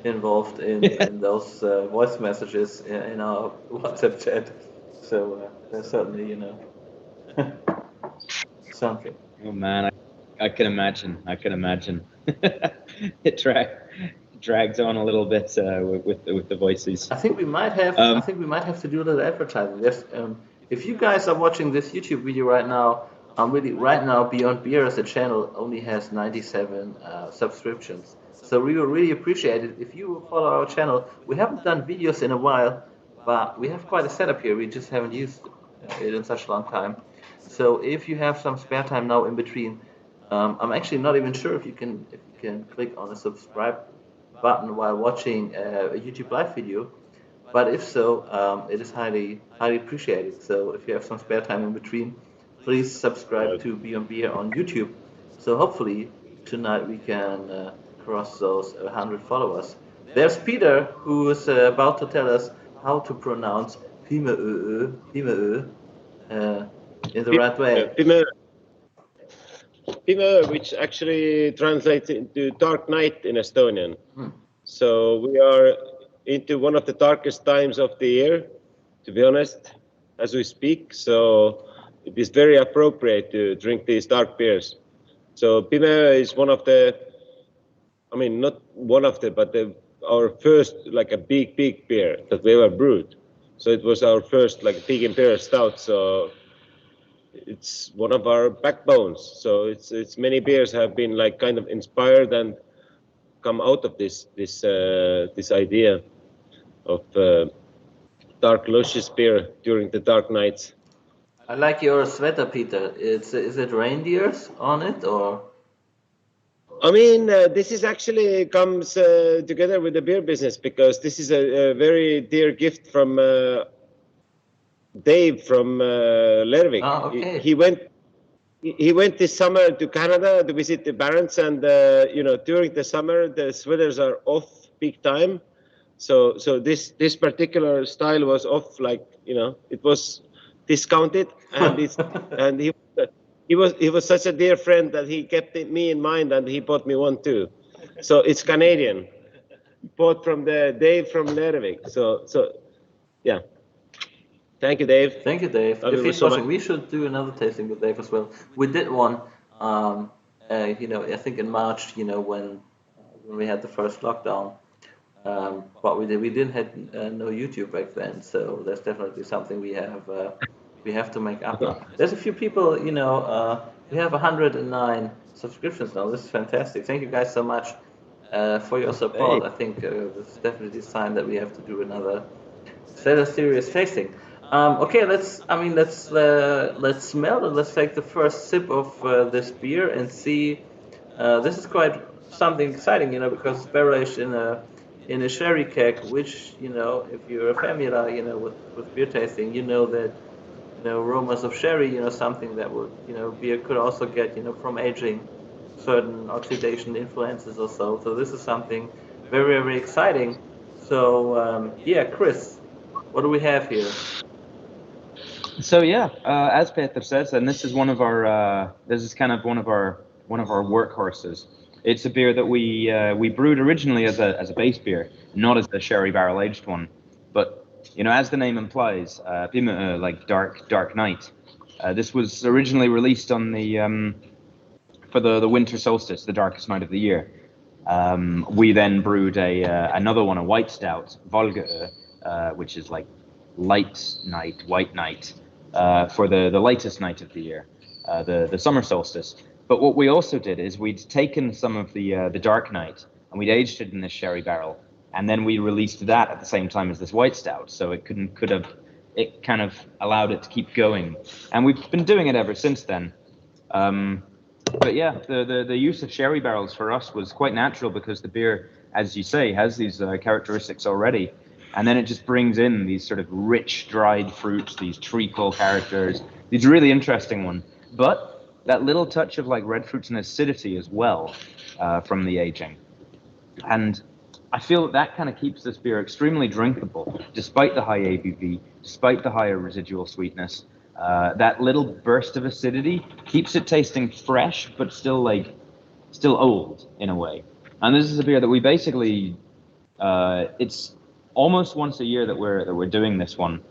involved in those voice messages in our WhatsApp chat. So there's certainly something. Oh man, I can imagine. It drags on a little bit with the voices. I think we might have. I think we might have to do a little advertising. Yes. If you guys are watching this YouTube video right now, right now Beyond Beer as a channel only has 97 subscriptions. So we will really appreciate it if you will follow our channel. We haven't done videos in a while, but we have quite a setup here. We just haven't used it in such a long time. So if you have some spare time now in between, I'm actually not even sure if you can click on the subscribe button while watching a YouTube live video. But if so, it is highly appreciated. So if you have some spare time in between, please subscribe to Beyond Beer on YouTube. So hopefully tonight we can cross those 100 followers. There's Peter, who is about to tell us how to pronounce Pima in the right way. Pima, which actually translates into dark night in Estonian. So we are into one of the darkest times of the year, to be honest, as we speak. So it is very appropriate to drink these dark beers. So Pima is one of the, I mean, not one of the, but our first like a big beer that we ever brewed. So it was our first like big imperial stout. So it's one of our backbones. So it's many beers have been like kind of inspired and come out of this idea of dark luscious beer during the dark nights. I like your sweater, Peter. Is it reindeers on it or? I mean, this is actually comes together with the beer business because this is a very dear gift from Dave from Lervik. Oh, okay. He went he went this summer to Canada to visit the Barents, and during the summer the sweaters are off big time. So this particular style was off, it was discounted, and he was such a dear friend that he kept me in mind, and he bought me one too. So it's Canadian, bought from the Dave from Lervik. So yeah. Thank you, Dave. Thank you, Dave. If he's watching, we should do another tasting with Dave as well. We did one, I think in March, when we had the first lockdown. But we didn't have no YouTube back then, so that's definitely something we have to make up now. There's a few people, we have 109 subscriptions now. This is fantastic. Thank you guys so much for your support. I think it's definitely a sign that we have to do another Cellar Series tasting. Okay, let's smell it. Let's take the first sip of this beer and see. This is quite something exciting, because it's barrel aged in a sherry keg, which, if you're familiar, with beer tasting, that, aromas of sherry, something that would, beer could also get, from aging, certain oxidation influences or so. So this is something very, very exciting. So, Chris, what do we have here? So as Peter says, and this is kind of one of our workhorses. It's a beer that we brewed originally as a base beer, not as a sherry barrel aged one. But as the name implies, like dark night. This was originally released on for the winter solstice, the darkest night of the year. We then brewed another one, a white stout, Volga, which is like light night, white night, for the latest night of the year, the summer solstice. But what we also did is we'd taken some of the dark night and we'd aged it in this sherry barrel, and then we released that at the same time as this white stout, so it kind of allowed it to keep going, and we've been doing it ever since then. But yeah, the use of sherry barrels for us was quite natural because the beer, as you say, has these characteristics already. And then it just brings in these sort of rich dried fruits, these treacle characters, these really interesting ones. But that little touch of like red fruits and acidity as well from the aging. And I feel that kind of keeps this beer extremely drinkable, despite the high ABV, despite the higher residual sweetness. That little burst of acidity keeps it tasting fresh, but still old in a way. And this is a beer that we basically, it's almost once a year that we're doing this one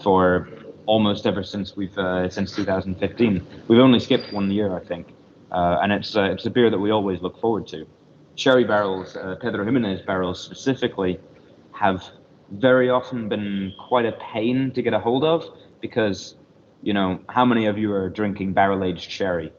for almost ever since since 2015. We've only skipped 1 year, I think, and it's a beer that we always look forward to. Sherry barrels, Pedro Jimenez barrels specifically, have very often been quite a pain to get a hold of because, how many of you are drinking barrel-aged sherry?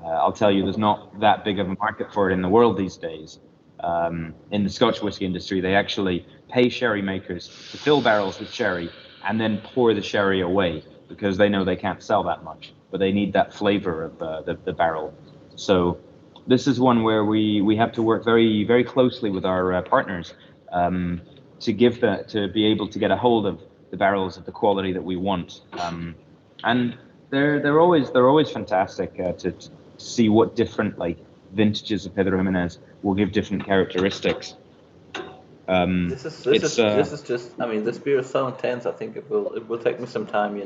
I'll tell you, there's not that big of a market for it in the world these days. In the Scotch whisky industry, they actually pay sherry makers to fill barrels with sherry and then pour the sherry away because they know they can't sell that much, but they need that flavor of the barrel. So this is one where we have to work very, very closely with our partners to be able to get a hold of the barrels of the quality that we want. And they're always fantastic to see what different vintages of Pedro Jimenez will give different characteristics. This is just. I mean, this beer is so intense. I think it will take me some time,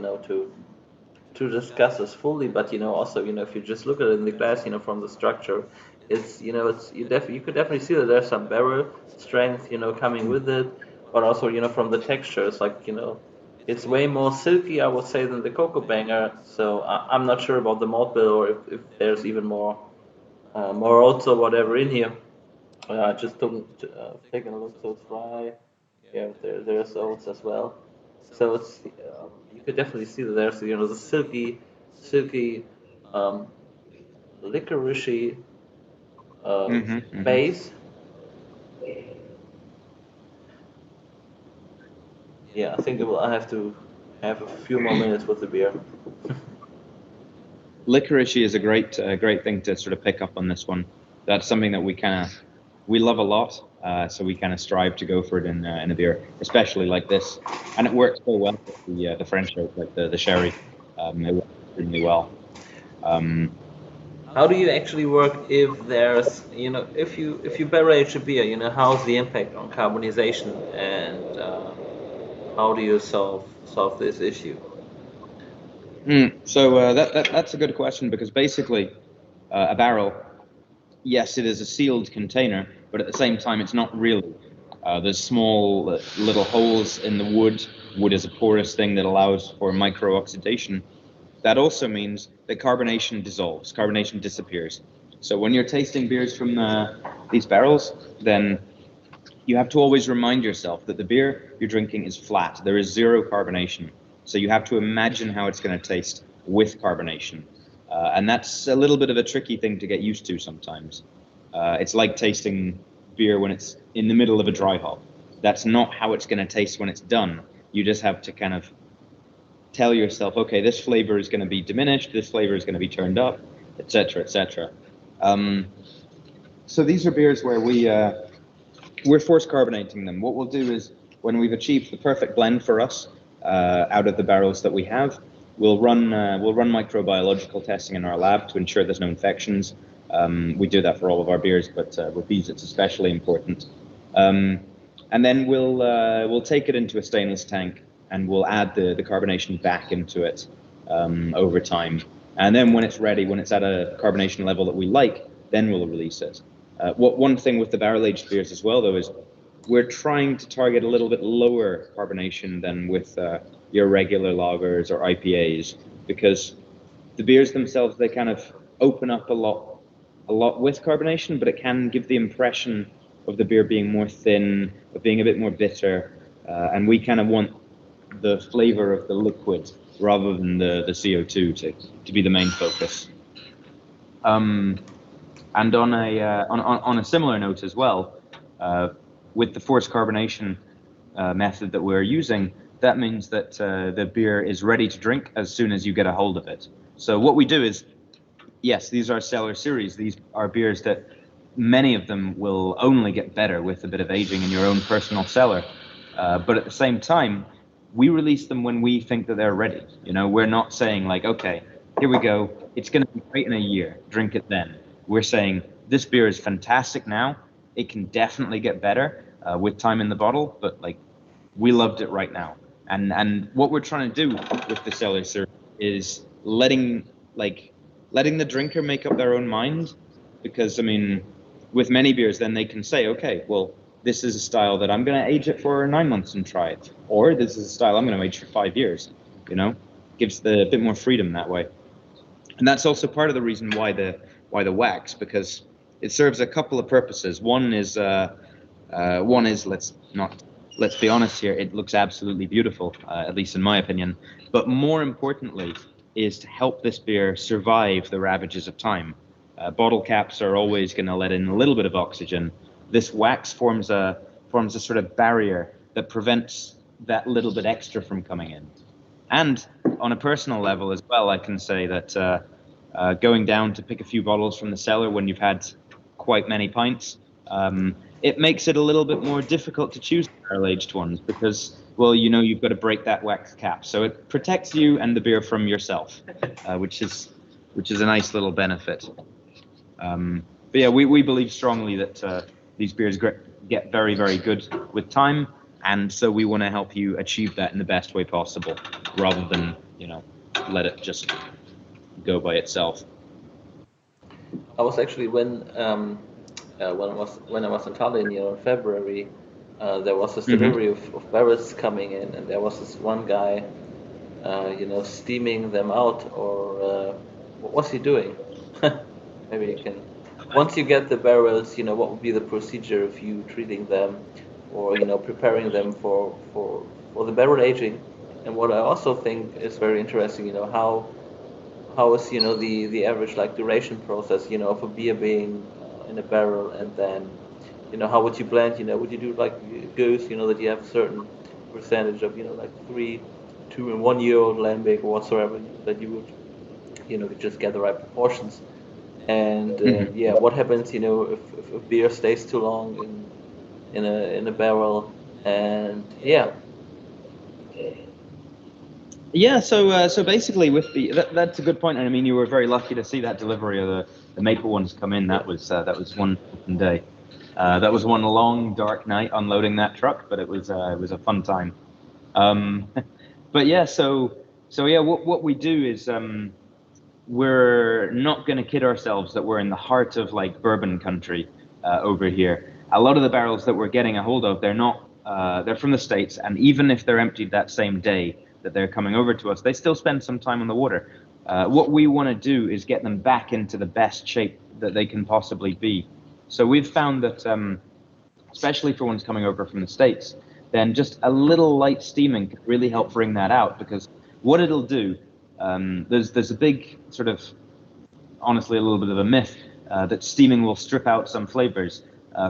to discuss this fully. But also, if you just look at it in the glass, from the structure, it's you could definitely see that there's some barrel strength, coming with it. But also, from the texture, it's it's way more silky, I would say, than the Cocoa Banger. So I'm not sure about the malt bill or if there's even more oats or whatever in here. Just taking a look, so it's dry. Yeah, there's oats as well. So it's you could definitely see that there's the silky, licoricey base. Yeah, I think I have to have a few more minutes with the beer. Licoricey is a great thing to sort of pick up on this one. That's something that we love a lot, so we kind of strive to go for it in a beer, especially like this. And it works so well with the French oak, like the sherry. It works extremely well. How do you actually work if there's, if you barrel age a beer, how's the impact on carbonization, and how do you solve this issue? So that's a good question, because basically a barrel, yes, it is a sealed container, but at the same time, it's not really. There's small little holes in the wood. Wood is a porous thing that allows for micro-oxidation. That also means that carbonation dissolves, carbonation disappears. So when you're tasting beers from these barrels, then you have to always remind yourself that the beer you're drinking is flat. There is zero carbonation. So you have to imagine how it's going to taste with carbonation. And that's a little bit of a tricky thing to get used to sometimes. It's like tasting beer when it's in the middle of a dry hop. That's not how it's going to taste when it's done. You just have to kind of tell yourself, okay, this flavor is going to be diminished, this flavor is going to be turned up, etc., etc. So these are beers where we're force carbonating them. What we'll do is, when we've achieved the perfect blend for us out of the barrels that we have, we'll run microbiological testing in our lab to ensure there's no infections. We do that for all of our beers, but with these it's especially important. And then we'll take it into a stainless tank, and we'll add the carbonation back into it over time. And then when it's ready, when it's at a carbonation level that we like, then we'll release it. One thing with the barrel-aged beers as well, though, is we're trying to target a little bit lower carbonation than with your regular lagers or IPAs, because the beers themselves, they kind of open up a lot with carbonation, but it can give the impression of the beer being more thin, of being a bit more bitter, and we kind of want the flavor of the liquid rather than the CO2 to be the main focus. And on a similar note as well, with the forced carbonation method that we're using, that means that the beer is ready to drink as soon as you get a hold of it. So what we do is, yes, these are Cellar Series. These are beers that many of them will only get better with a bit of aging in your own personal cellar. But at the same time, we release them when we think that they're ready. We're not saying like, okay, here we go, it's going to be great in a year, drink it then. We're saying this beer is fantastic now. It can definitely get better with time in the bottle, but like, we loved it right now. And what we're trying to do with the Cellar Series is letting the drinker make up their own mind, because I mean, with many beers, then they can say, okay, well, this is a style that I'm going to age it for 9 months and try it, or this is a style I'm going to age for 5 years. Gives a bit more freedom that way. And that's also part of the reason why the wax, because it serves a couple of purposes. One is let's be honest here, it looks absolutely beautiful, at least in my opinion. But more importantly, is to help this beer survive the ravages of time. Bottle caps are always going to let in a little bit of oxygen. This wax forms a sort of barrier that prevents that little bit extra from coming in. And on a personal level as well, I can say that going down to pick a few bottles from the cellar when you've had quite many pints, it makes it a little bit more difficult to choose barrel-aged ones, because, well, you've got to break that wax cap. So it protects you and the beer from yourself, which is a nice little benefit. But yeah, we believe strongly that these beers get very, very good with time, and so we want to help you achieve that in the best way possible, rather than let it just go by itself. I was actually when I was in Tallinn, in February, there was this delivery of barrels coming in, and there was this one guy, steaming them out, or what was he doing? Maybe you can. Once you get the barrels, what would be the procedure of you treating them, or preparing them for the barrel aging? And what I also think is very interesting, how is the average duration process, of a beer being in a barrel, and then how would you blend? Would you do goose, that you have a certain percentage of 3, 2, and 1 year old lambic or whatsoever, that you would just get the right proportions. And what happens if a beer stays too long in a barrel? And Yeah, so basically with that's a good point, and I mean you were very lucky to see that delivery of the maple ones come in. That was one day. That was one long dark night unloading that truck, but it was a fun time. But yeah, so yeah, what we do is we're not going to kid ourselves that we're in the heart of like bourbon country over here. A lot of the barrels that we're getting a hold of, they're from the States, and even if they're emptied that same day that they're coming over to us, they still spend some time on the water. What we want to do is get them back into the best shape that they can possibly be. So we've found that, especially for ones coming over from the States, then just a little light steaming can really help bring that out, because what it'll do, there's a big sort of, honestly, a little bit of a myth that steaming will strip out some flavors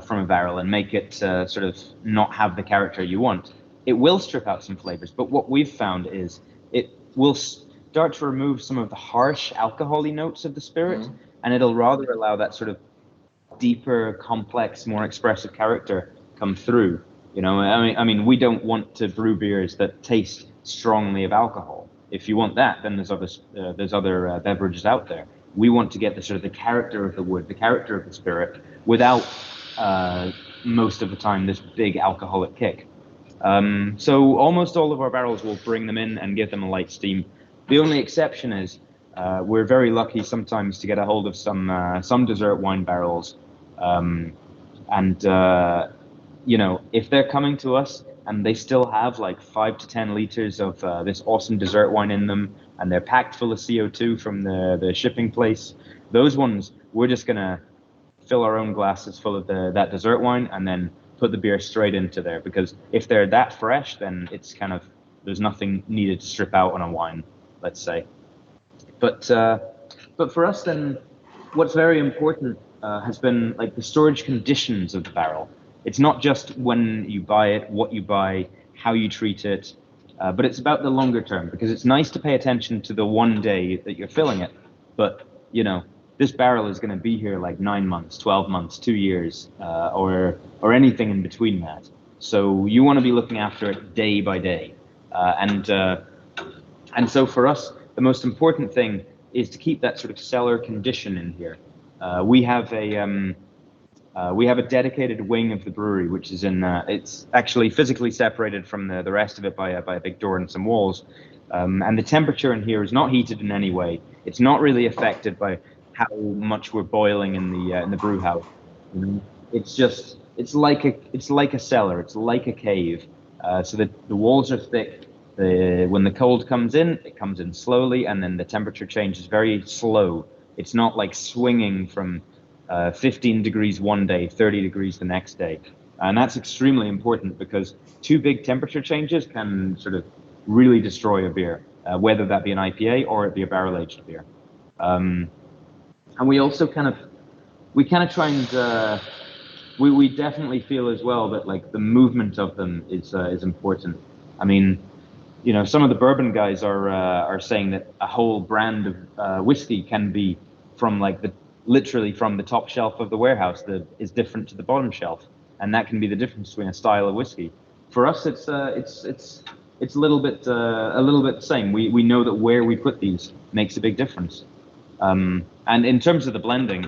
from a barrel and make it sort of not have the character you want. It will strip out some flavors, but what we've found is it will start to remove some of the harsh alcohol-y notes of the spirit, and it'll rather allow that sort of deeper, complex, more expressive character come through. You know, I mean, we don't want to brew beers that taste strongly of alcohol. If you want that, then there's other beverages out there. We want to get the sort of the character of the wood, the character of the spirit, without most of the time this big alcoholic kick. So almost all of our barrels will bring them in and give them a light steam. The only exception is we're very lucky sometimes to get a hold of some dessert wine barrels, and you know, if they're coming to us and they still have like 5 to 10 liters of this awesome dessert wine in them, and they're packed full of CO2 from the shipping place, those ones we're just gonna fill our own glasses full of that dessert wine and then put the beer straight into there, because if they're that fresh, then it's kind of, there's nothing needed to strip out on a wine, let's say. But for us then, what's very important has been like the storage conditions of the barrel. It's not just when you buy it, what you buy, how you treat it, but it's about the longer term, because it's nice to pay attention to the one day that you're filling it, but you know, this barrel is going to be here like 9 months, 12 months, 2 years, or anything in between that. So you want to be looking after it day by day, and so for us, the most important thing is to keep that sort of cellar condition in here. We have a dedicated wing of the brewery, which is in. It's actually physically separated from the rest of it by a big door and some walls, and the temperature in here is not heated in any way. It's not really affected by how much we're boiling in the brew house. It's like a cellar. It's like a cave. So the walls are thick. When the cold comes in, it comes in slowly, and then the temperature change is very slow. It's not like swinging from 15 degrees one day, 30 degrees the next day. And that's extremely important, because too big temperature changes can sort of really destroy a beer, whether that be an IPA or it be a barrel-aged beer. And we also kind of try and we definitely feel as well that like the movement of them is important. I mean, you know, some of the bourbon guys are saying that a whole brand of whiskey can be from like literally from the top shelf of the warehouse that is different to the bottom shelf, and that can be the difference between a style of whiskey. For us, it's a little bit the same. We know that where we put these makes a big difference. And in terms of the blending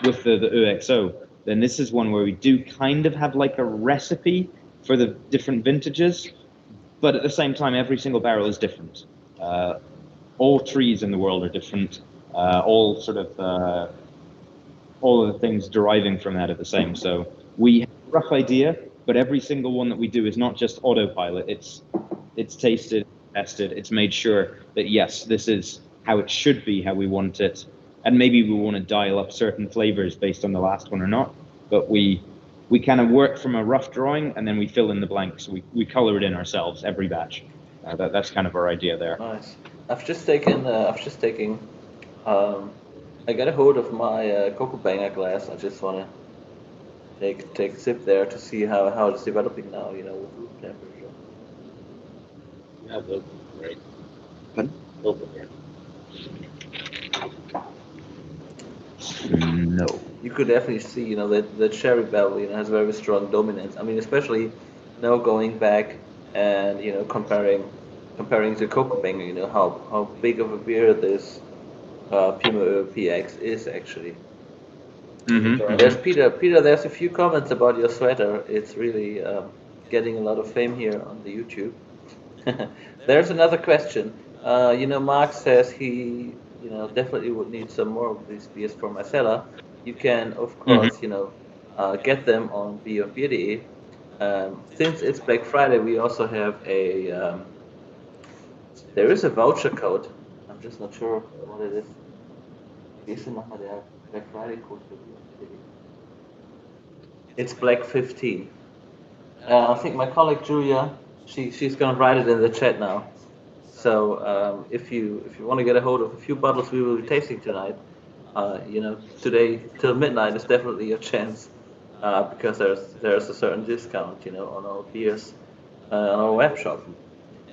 with the UXO, then this is one where we do kind of have like a recipe for the different vintages, but at the same time, every single barrel is different. All trees in the world are different. All of the things deriving from that are the same. So we have a rough idea, but every single one that we do is not just autopilot. It's tasted, tested. It's made sure that yes, this is how it should be, how we want it, and maybe we want to dial up certain flavors based on the last one or not. But we kind of work from a rough drawing, and then we fill in the blanks. We color it in ourselves every batch. That's kind of our idea there. Nice. I've just taken. I got a hold of my Cocoa Banger glass. I just want to take a sip there to see how it's developing now. You know, with room temperature. Yeah, those are great. Those are great. No. You could definitely see, you know, that the cherry barrel, you know, has very strong dominance. I mean, especially, you know, going back and, you know, comparing comparing to Copenhagen, you know, how big of a beer this Puma PX is actually. There's Peter. Peter, there's a few comments about your sweater. It's really getting a lot of fame here on the YouTube. There's another question. You know, Mark says he, you know, definitely would need some more of these beers for my cellar. You can, of course, you know, get them on beer.de. Since it's Black Friday, we also have a there is a voucher code. I'm just not sure what it is. Wie ist denn nochmal der Black Friday Code für beer.de? It's Black 15. I think my colleague Julia, she's gonna write it in the chat now. So if you want to get a hold of a few bottles we will be tasting tonight, you know, today till midnight is definitely your chance, because there's a certain discount, you know, on our beers on our web shop.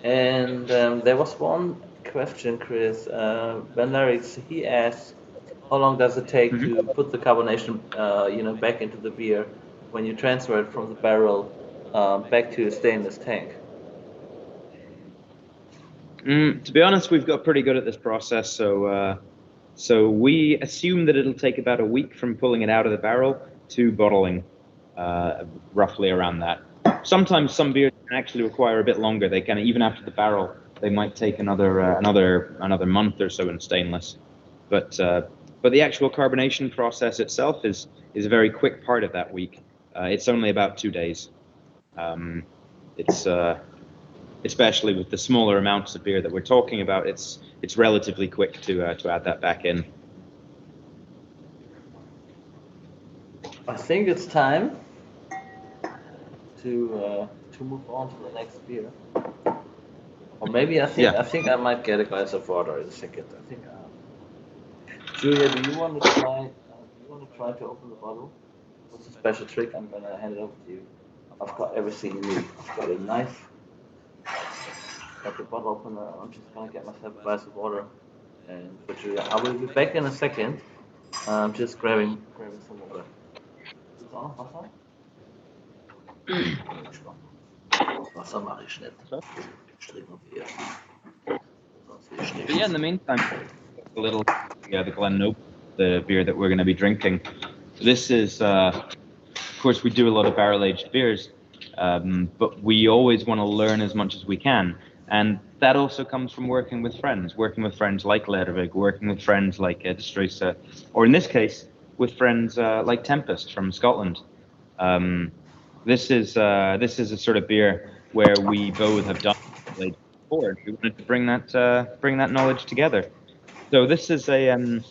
And there was one question, Chris. Ben Larry's, he asked, how long does it take to put the carbonation, you know, back into the beer when you transfer it from the barrel back to a stainless tank? To be honest, we've got pretty good at this process, so we assume that it'll take about a week from pulling it out of the barrel to bottling, roughly around that. Sometimes some beers can actually require a bit longer. They can, even after the barrel, they might take another month or so in stainless. But the actual carbonation process itself is a very quick part of that week. It's only about 2 days. It's especially with the smaller amounts of beer that we're talking about, it's relatively quick to add that back in. I think it's time to move on to the next beer. Or maybe I think I might get a glass of water in a second. I think. Julia, do you want to try? To open the bottle? What's a special trick? I'm gonna hand it over to you. I've got everything you need. I've got a knife. Got the bottle opener. I'm just gonna get myself a glass of water. And for Julia, I will be back in a second. I'm just grabbing some water. Ist auch noch Wasser? Wasser mache ich nicht. Ich trinke noch Bier. Sonst will ich nicht. Yeah, in the meantime, a little the Glen, the beer that we're going to be drinking. This is, of course, we do a lot of barrel-aged beers, but we always want to learn as much as we can. And that also comes from working with friends like Lervig, working with friends like De Struise, or in this case, with friends like Tempest from Scotland. This is a sort of beer where we both have done before. We wanted to bring that knowledge together. So this is a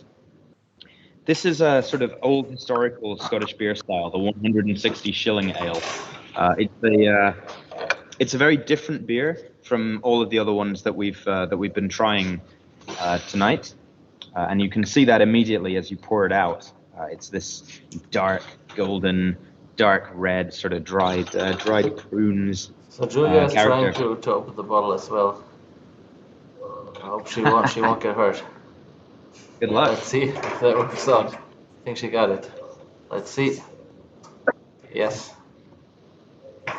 sort of old historical Scottish beer style, the 160 shilling ale. It's a very different beer from all of the other ones that we've been trying tonight, and you can see that immediately as you pour it out. It's this dark golden, dark red, sort of dried prunes. So Julia is trying to open the bottle as well. I hope she won't get hurt. Good luck. Let's see if that works out. I think she got it. Let's see. Yes. I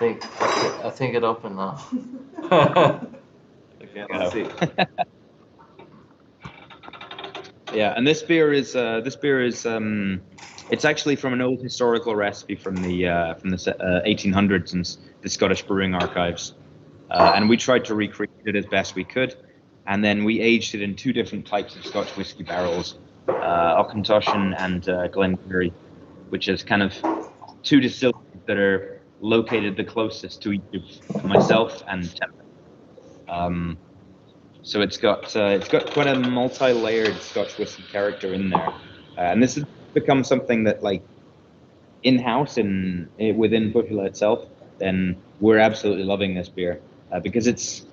think it opened now. Okay, let's see. Yeah, and this beer is it's actually from an old historical recipe from the 1800s in the Scottish Brewing Archives, and we tried to recreate it as best we could, and then we aged it in 2 different types of Scotch whiskey barrels, Auchentoshan and Glengarry, which is kind of 2 distilleries that are located the closest to each of myself and Tempest. So it's got quite a multi-layered Scotch whiskey character in there, and this has become something that, like, in-house within Põhjala itself, then we're absolutely loving this beer because it's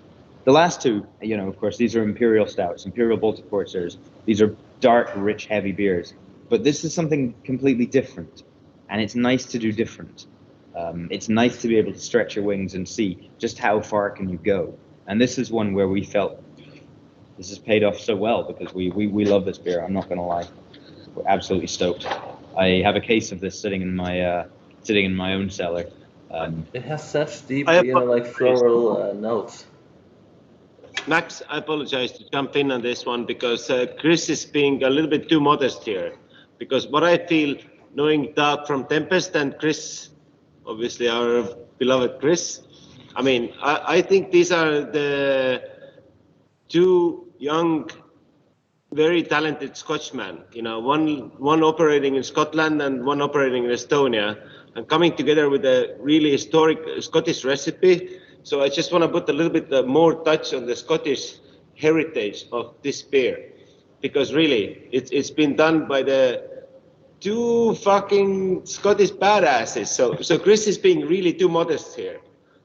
the last 2. You know, of course, these are imperial stouts, imperial Baltic porters. These are dark, rich, heavy beers, but this is something completely different, and it's nice to do different. It's nice to be able to stretch your wings and see just how far can you go. And this is one where we felt this has paid off so well because we love this beer. I'm not going to lie, we're absolutely stoked. I have a case of this sitting in my own cellar. It has such deep, like floral notes. Max, I apologize to jump in on this one because Chris is being a little bit too modest here. Because what I feel, knowing Doug from Tempest and Chris, obviously our beloved Chris, I mean, I think these are the two young, very talented Scotchmen. You know, one operating in Scotland and one operating in Estonia, and coming together with a really historic Scottish recipe. So I just want to put a little bit more touch on the Scottish heritage of this beer, because really, it's been done by the two fucking Scottish badasses. So Chris is being really too modest here.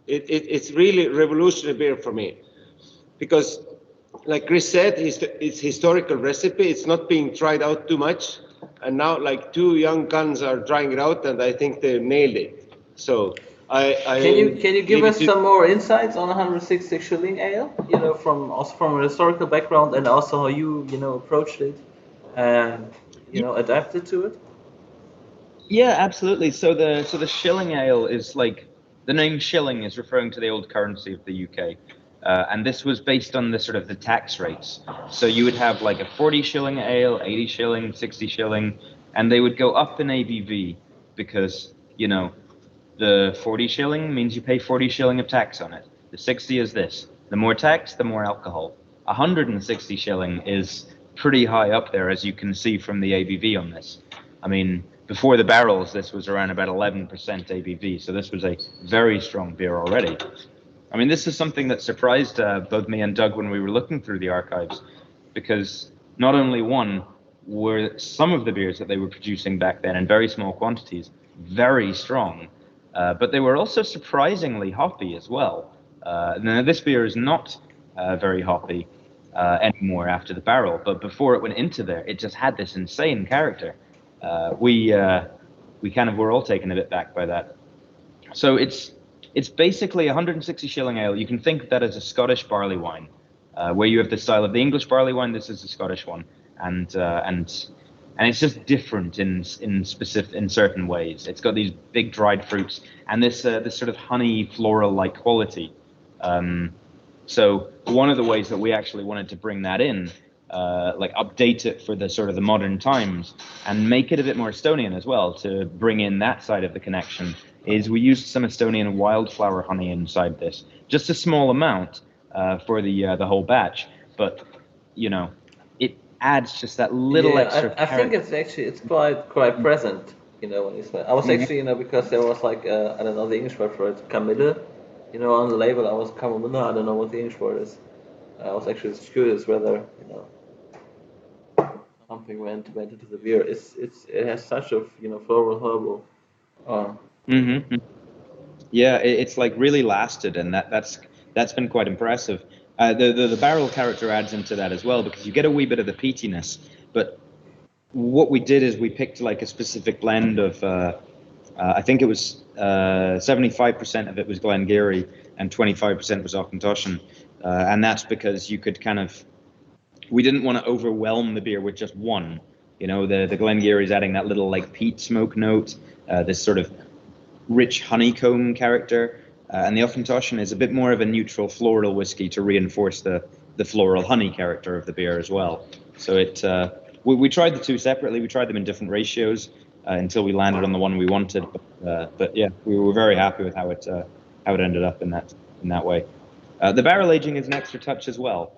It's really revolutionary beer for me, because like Chris said, it's historical recipe. It's not being tried out too much, and now like two young guns are trying it out, and I think they nailed it. So I can you give us some more insights on 160 shilling ale? You know, from a historical background, and also how you approached it and adapted to it. Yeah, absolutely. So the shilling ale is like, the name shilling is referring to the old currency of the UK. And this was based on the sort of the tax rates. So you would have like a 40 shilling ale, 80 shilling, 60 shilling, and they would go up in ABV because, the 40 shilling means you pay 40 shilling of tax on it. The 60 is this. The more tax, the more alcohol. 160 shilling is pretty high up there, as you can see from the ABV on this. I mean, before the barrels, this was around about 11% ABV, so this was a very strong beer already. I mean, this is something that surprised both me and Doug when we were looking through the archives, because not only one were some of the beers that they were producing back then in very small quantities very strong, but they were also surprisingly hoppy as well. Now, this beer is not very hoppy anymore after the barrel, but before it went into there, it just had this insane character. We kind of were all taken a bit back by that. So it's basically 160 shilling ale. You can think of that as a Scottish barley wine, where you have the style of the English barley wine. This is the Scottish one, and it's just different in certain ways. It's got these big dried fruits and this sort of honey floral like quality. So one of the ways that we actually wanted to bring that in, like update it for the sort of the modern times and make it a bit more Estonian as well, to bring in that side of the connection, is we used some Estonian wildflower honey inside this, just a small amount for the whole batch, but it adds just that little extra. I think it's quite present. When you say, I was actually because there was like I don't know the English word for it, Camille. On the label I was Camille. I don't know what the English word is. I was actually curious whether something went into the beer. It has such a floral herbal. Yeah, it's like really lasted, and that's been quite impressive. The barrel character adds into that as well, because you get a wee bit of the peatiness. But what we did is we picked like a specific blend of I think it was 75% of it was Glengarry and 25% was Auchentoshan, and that's because you could we didn't want to overwhelm the beer with just one. The Glengarry is adding that little like peat smoke note, this sort of rich honeycomb character, and the Auchentoshan is a bit more of a neutral floral whiskey to reinforce the floral honey character of the beer as well. So we tried the two separately. We tried them in different ratios until we landed on the one we wanted. But yeah, we were very happy with how it ended up in that way. The barrel aging is an extra touch as well.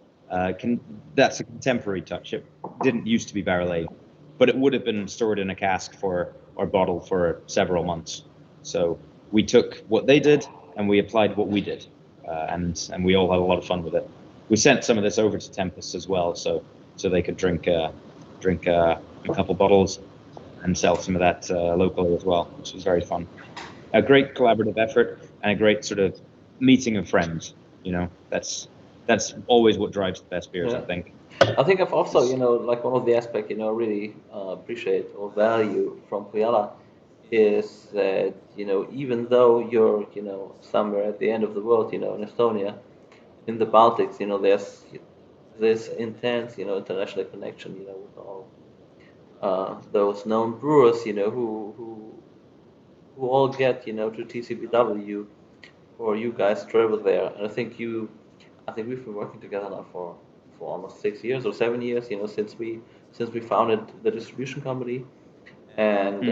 That's a contemporary touch. It didn't used to be barrel aged, but it would have been stored in a cask or bottle for several months. So we took what they did and we applied what we did, and we all had a lot of fun with it. We sent some of this over to Tempest as well, so they could drink a couple bottles and sell some of that locally as well, which was very fun. A great collaborative effort and a great sort of meeting of friends. That's always what drives the best beers, I think. I think I've also, like one of the aspects, really appreciate or value from Põhjala is that, even though you're, somewhere at the end of the world, in Estonia, in the Baltics, there's this intense, international connection, with all those known brewers, who all get, to TCBW, or you guys travel there. And I think I think we've been working together now for almost 6 years or 7 years. Since we founded the distribution company, and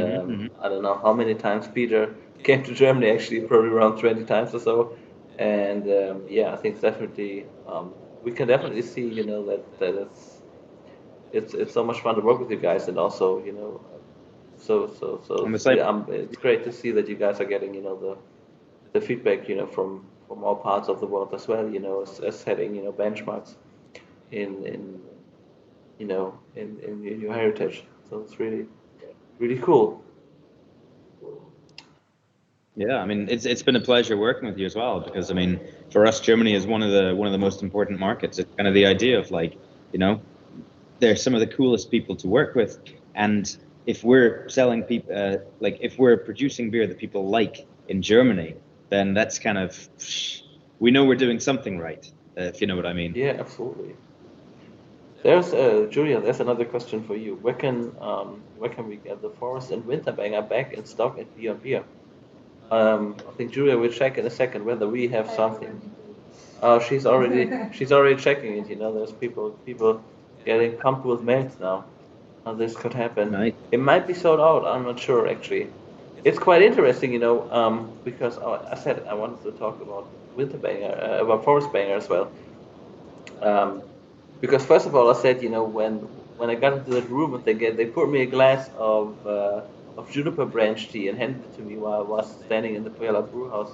I don't know how many times Peter came to Germany. Actually, probably around 20 times or so. And yeah, I think definitely we can definitely see that it's so much fun to work with you guys, and also it's great to see that you guys are getting the feedback from all parts of the world as well, as setting benchmarks in in your heritage. So it's really cool. Yeah, I mean, it's been a pleasure working with you as well, because I mean, for us, Germany is one of the most important markets. It's kind of the idea of like, they're some of the coolest people to work with, and if we're selling people, like if we're producing beer that people like in Germany, then that's kind of, we know we're doing something right, if you know what I mean. Yeah, absolutely. There's Julia. There's another question for you. Where can we get the Forest and Winterbanger back in stock at Beyond Beer? I think Julia will check in a second whether we have something. Oh, she's already checking it. There's people getting pumped with mails now. This could happen. Right. It might be sold out. I'm not sure actually. It's quite interesting, because I said I wanted to talk about Winterbanger, about Forest Banger as well. Because first of all, I said, when I got into that room and they poured me a glass of juniper branch tea and handed it to me while I was standing in the Põhjala brew house,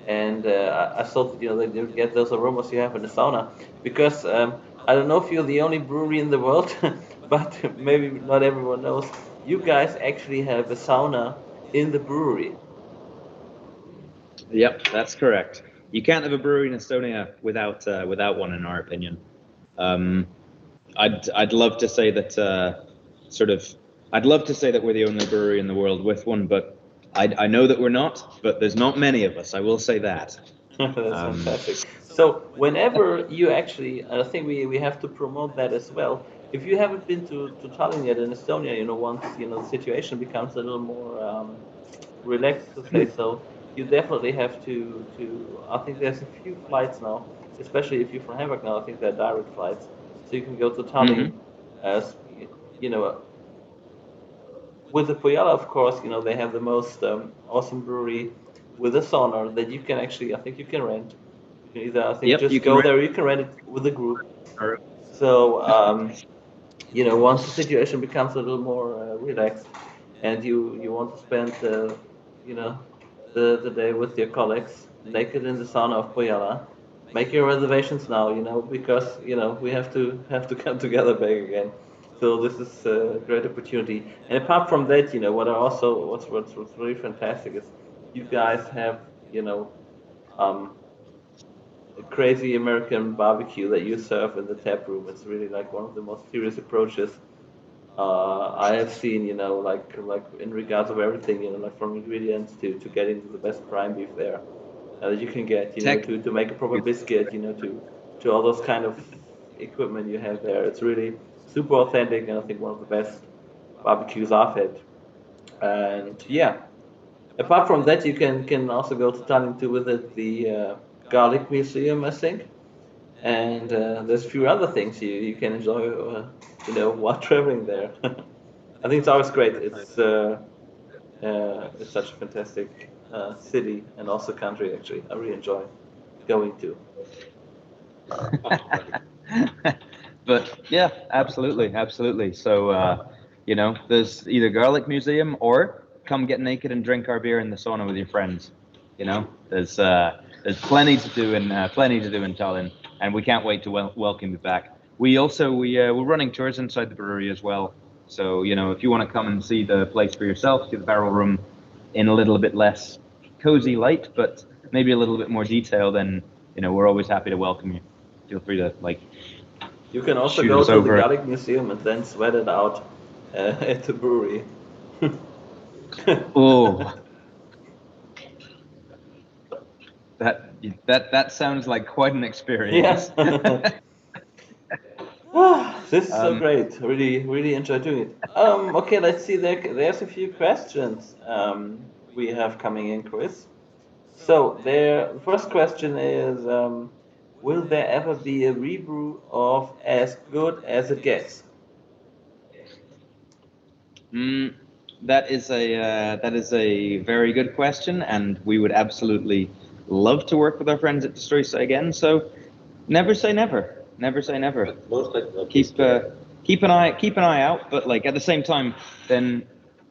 and I thought that you get those aromas you have in the sauna, because I don't know if you're the only brewery in the world, but maybe not everyone knows, you guys actually have a sauna in the brewery. Yep, that's correct. You can't have a brewery in Estonia without one, in our opinion. I'd love to say that I'd love to say that we're the only brewery in the world with one, but I know that we're not. But there's not many of us. I will say that. That's fantastic. So whenever you actually, I think we have to promote that as well. If you haven't been to Tallinn yet in Estonia, once the situation becomes a little more relaxed, to say so, you definitely have to. I think there's a few flights now, especially if you're from Hamburg now. I think there are direct flights, so you can go to Tallinn. As you know, with the Põhjala, of course, they have the most awesome brewery with a sauna that you can actually, I think you can rent. You can either, I think, Yep, just go there. You can rent it with a group. So, once the situation becomes a little more relaxed, and you want to spend, the day with your colleagues, naked in the sauna of Põhjala, make your reservations now. Because we have to come together back again. So this is a great opportunity. And apart from that, what's really fantastic is you guys have a crazy American barbecue that you serve in the tap room. It's really like one of the most serious approaches I have seen. Like in regards of everything. Like from ingredients to getting to the best prime beef there that you can get. To make a proper biscuit. To all those kind of equipment you have there. It's really super authentic, and I think one of the best barbecues I've had. And yeah, apart from that, you can also go to Tallinn to visit the garlic museum, I think. And there's a few other things you can enjoy, while traveling there. I think it's always great. It's such a fantastic city and also country. Actually, I really enjoy going to. But yeah, absolutely. So there's either garlic museum or come get naked and drink our beer in the sauna with your friends. There's plenty to do in Tallinn, and we can't wait to welcome you back. We're running tours inside the brewery as well. So if you want to come and see the place for yourself, see the barrel room in a little bit less cozy light, but maybe a little bit more detail, then we're always happy to welcome you. Feel free to You can also go to the garlic museum and then sweat it out at the brewery. Oh, that sounds like quite an experience. Yeah. This is so great. Really enjoy doing it. Okay, let's see. There's a few questions we have coming in, Chris. So the first question is, will there ever be a rebrew of As Good as It Gets? That is a very good question, and we would absolutely love to work with our friends at Destroysa again. So, never say never. Never say never. Most likely. Keep an eye out. But like at the same time, then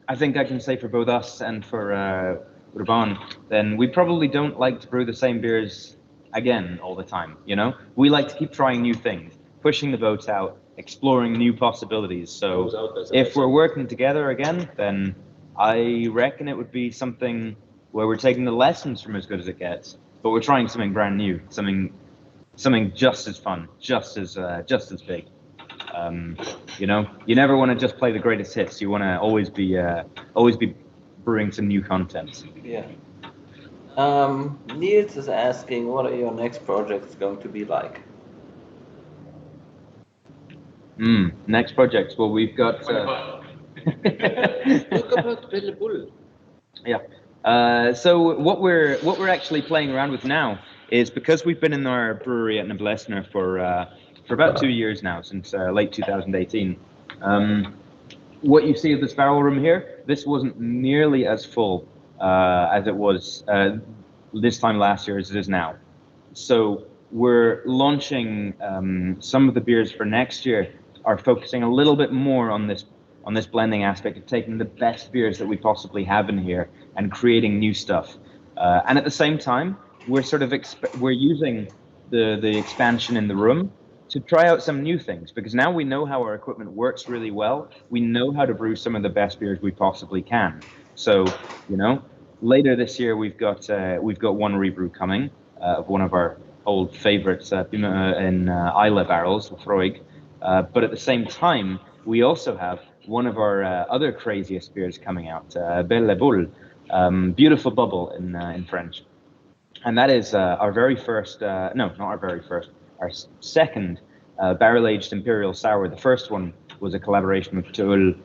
I think I can say for both us and for Urban, then we probably don't like to brew the same beers again all the time. You know, we like to keep trying new things, pushing the boats out, exploring new possibilities. So if we're working together again, then I reckon it would be something where we're taking the lessons from As Good as It Gets, but we're trying something brand new, something just as fun, just as big. You know, you never want to just play the greatest hits. You want to always be brewing some new content. Yeah. Niels is asking, what are your next projects going to be like? Next projects. Well, we've got. Yeah. So what we're actually playing around with now is, because we've been in our brewery at Noblessner for about 2 years now, since late 2018. What you see of this barrel room here, this wasn't nearly as full as it was this time last year as it is now. So we're launching some of the beers for next year are focusing a little bit more on this blending aspect of taking the best beers that we possibly have in here and creating new stuff. And at the same time, we're sort of we're using the expansion in the room to try out some new things, because now we know how our equipment works really well. We know how to brew some of the best beers we possibly can. So, you know, later this year we've got one rebrew coming of one of our old favorites in Islay barrels, Freud. But at the same time, we also have one of our other craziest beers coming out, Belle Boule, beautiful bubble in French. And that is our very first, no, not our very first, our second barrel-aged Imperial Sour. The first one was a collaboration with Tuul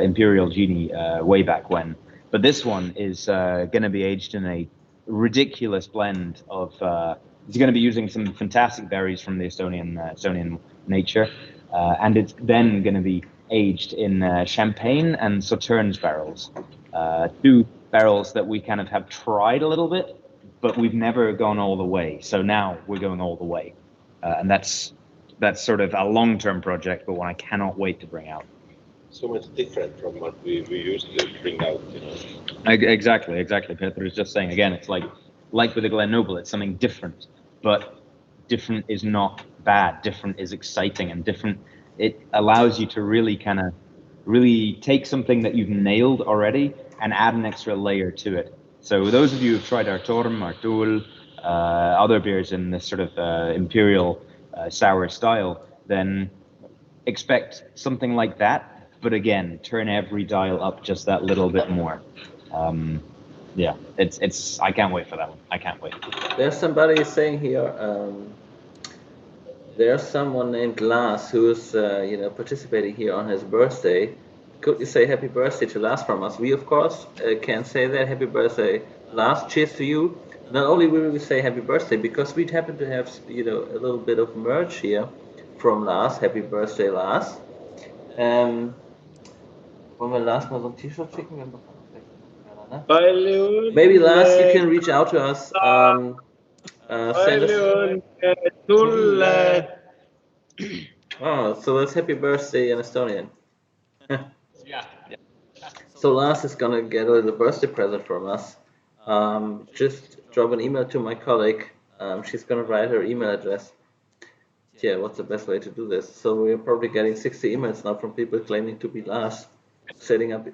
Imperial Genie way back when. But this one is going to be aged in a ridiculous blend of, it's going to be using some fantastic berries from the Estonian nature. And it's then going to be aged in Champagne and Sauternes barrels. Two barrels that we kind of have tried a little bit, but we've never gone all the way. So now we're going all the way. And that's sort of a long-term project, but one I cannot wait to bring out. So much different from what we usually bring out, you know. Exactly. Peter is just saying again, it's like with the Glen Noble, it's something different, but different is not bad. Different is exciting, and different, it allows you to really take something that you've nailed already and add an extra layer to it. So those of you who've tried our Torm, our Tuul, other beers in this sort of imperial sour style, then expect something like that. But again, turn every dial up just that little bit more. Yeah, it's. I can't wait for that one. I can't wait. There's somebody saying here. There's someone named Lars who's participating here on his birthday. Could you say happy birthday to Lars from us? We of course can say that. Happy birthday, Lars! Cheers to you. Not only will we say happy birthday, because we happen to have a little bit of merch here from Lars. Happy birthday, Lars! Wollen wir Lars mal so ein T-Shirt schicken? Wir haben doch keiner, ne? Maybe Lars, you can reach out to us. Oh, so that's happy birthday in Estonian. Yeah. So Lars is gonna get a little birthday present from us. Just drop an email to my colleague. She's gonna write her email address. Yeah, what's the best way to do this? So we're probably getting 60 emails now from people claiming to be Lars, setting up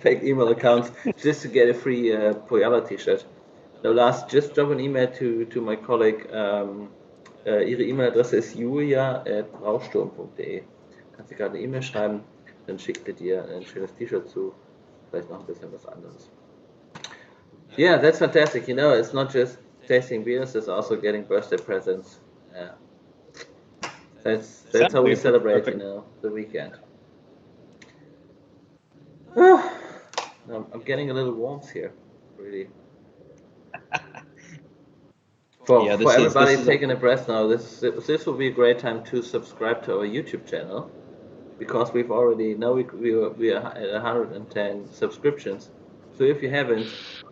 fake email accounts just to get a free Põhjala t-shirt. Now Lars, just drop an email to my colleague. Ihre E-Mail-Adresse ist julia@brausturm.de. Kannst du gerade eine E-Mail schreiben, dann schickt ihr dir ein schönes T-Shirt zu, vielleicht noch ein bisschen was anderes. Yeah, that's fantastic. It's not just tasting beers, it's also getting birthday presents. Yeah. That's how we celebrate, the weekend. I'm getting a little warmth here, really. For everybody taking a breath now, this will be a great time to subscribe to our YouTube channel, because we've already we are at 110 subscriptions. So if you haven't,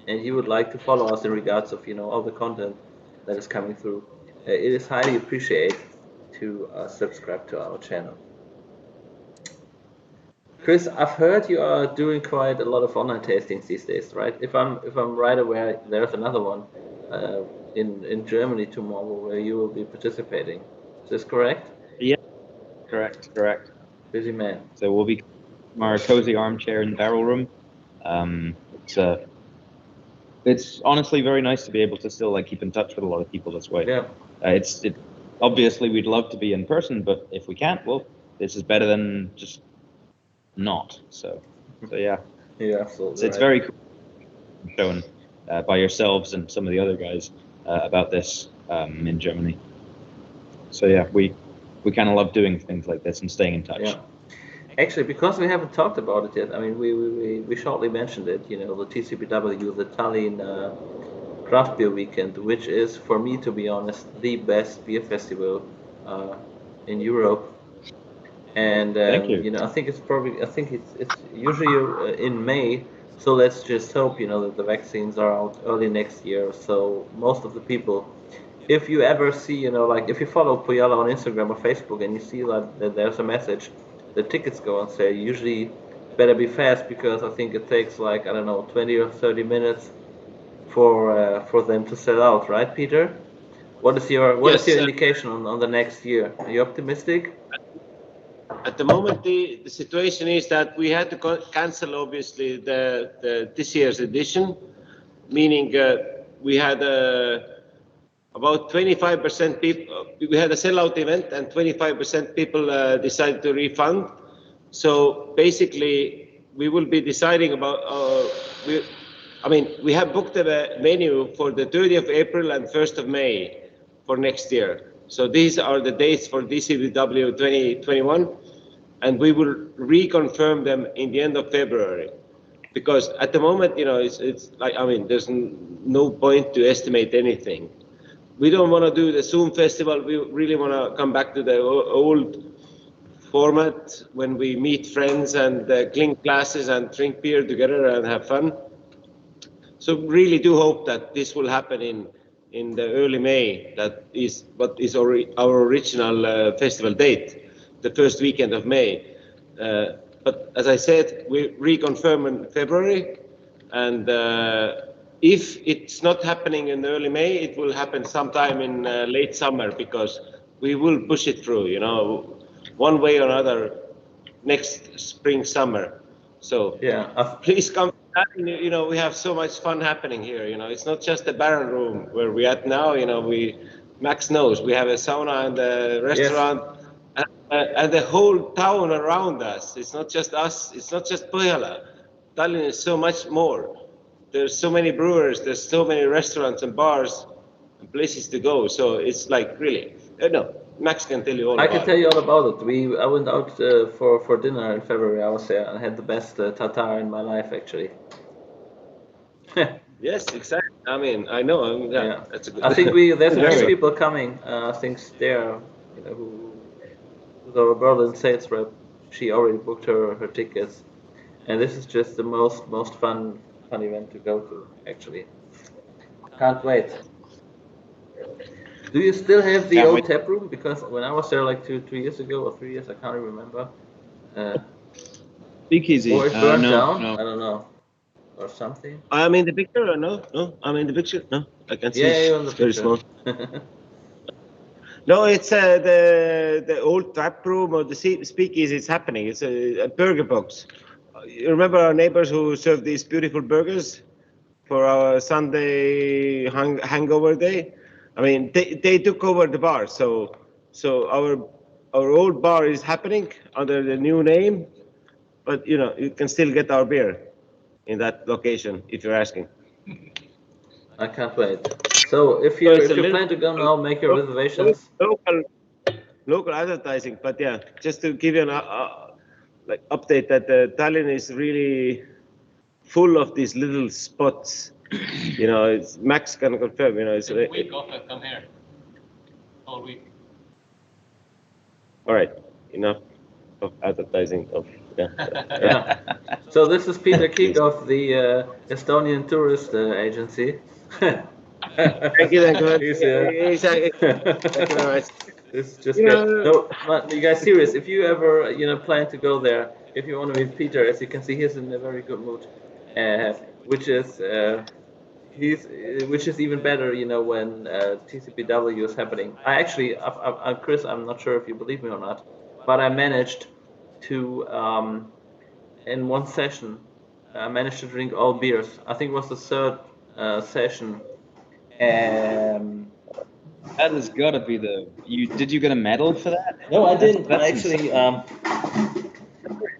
and you would like to follow us in regards of all the content that is coming through, it is highly appreciated to subscribe to our channel. Chris, I've heard you are doing quite a lot of online tastings these days, right? If I'm right aware, there's another one in Germany tomorrow where you will be participating. Is this correct? Yeah, correct. Busy man. So we'll be our cozy armchair in the barrel room. It's honestly very nice to be able to still keep in touch with a lot of people this way. Yeah. It's obviously we'd love to be in person, but if we can't, well, this is better than just not. So yeah. Yeah, absolutely. It's very cool shown by yourselves and some of the other guys about this in Germany. So yeah, we kind of love doing things like this and staying in touch. Yeah. Actually, because we haven't talked about it yet, I mean, we shortly mentioned it, the TCBW, the Tallinn Craft Beer Weekend, which is, for me, to be honest, the best beer festival in Europe. And Thank you. I think it's usually in May. So let's just hope that the vaccines are out early next year. So most of the people, if you ever see if you follow Põhjala on Instagram or Facebook and you see that there's a message, the tickets go on sale. Usually, better be fast, because I think it takes 20 or 30 minutes for them to sell out. Right, Peter? What is your indication on the next year? Are you optimistic? At the moment, the situation is that we had to cancel, obviously, this year's edition, meaning we had about 25% people. We had a sellout event, and 25% people decided to refund. So basically, we will be deciding about. We have booked a menu for the 30th of April and 1st of May for next year. So these are the dates for DCBW 2021, and we will reconfirm them in the end of February. Because at the moment, there's no point to estimate anything. We don't want to do the Zoom festival. We really want to come back to the old format when we meet friends and clink glasses and drink beer together and have fun. So really do hope that this will happen in the early May. That is what is our original festival date, the first weekend of May. But as I said, we reconfirm in February, and if it's not happening in early May, it will happen sometime in late summer, because we will push it through, one way or another next spring, summer. So yeah, please come. We have so much fun happening here. It's not just the barrel room where we're at now. Max knows we have a sauna and a restaurant. Yes. And the whole town around us. It's not just us. It's not just Põhjala. Tallinn is so much more. There's so many brewers. There's so many restaurants and bars and places to go. So it's really, Max can tell you all about it. I can tell you all about it. I went out for dinner in February. I was there and had the best tartare in my life, actually. Yes, exactly. I know. Yeah. That's a good. I think there's a few people coming. I think there, who's our Berlin sales rep. She already booked her tickets, and this is just the most fun event to go to. Actually, can't wait. Do you still have the old tap room? Because when I was there 2 years ago or 3 years, I can't remember. Speakeasy. Or it burned down? No. I don't know. Or something? I'm in the picture or no? No, I'm in the picture. No, I can see. Yeah, you're in the picture. Very small. No, it's the old tap room or the speakeasy. It's happening. It's a burger box. You remember our neighbors who served these beautiful burgers for our Sunday hangover day? They took over the bar. So our old bar is happening under the new name, but you can still get our beer in that location if you're asking. I can't wait. So if you plan to go now, make your reservations. Local advertising, but yeah, just to give you an update that Tallinn is really full of these little spots you know, it's Max can confirm. You know, it's a week off and come here. All week. All right, enough of advertising of Yeah. So this is Peter Keek of the Estonian tourist agency. Thank you, He's, exactly. Thank you very much. It's just You great. know, No, but you guys, serious. If you ever, plan to go there, if you want to meet Peter, as you can see, he's in a very good mood, which is which is even better, when TCPW is happening. Chris, I'm not sure if you believe me or not, but I managed to, in one session, I managed to drink all beers. I think it was the third session. That has got to be did you get a medal for that? No, I didn't. That's Actually,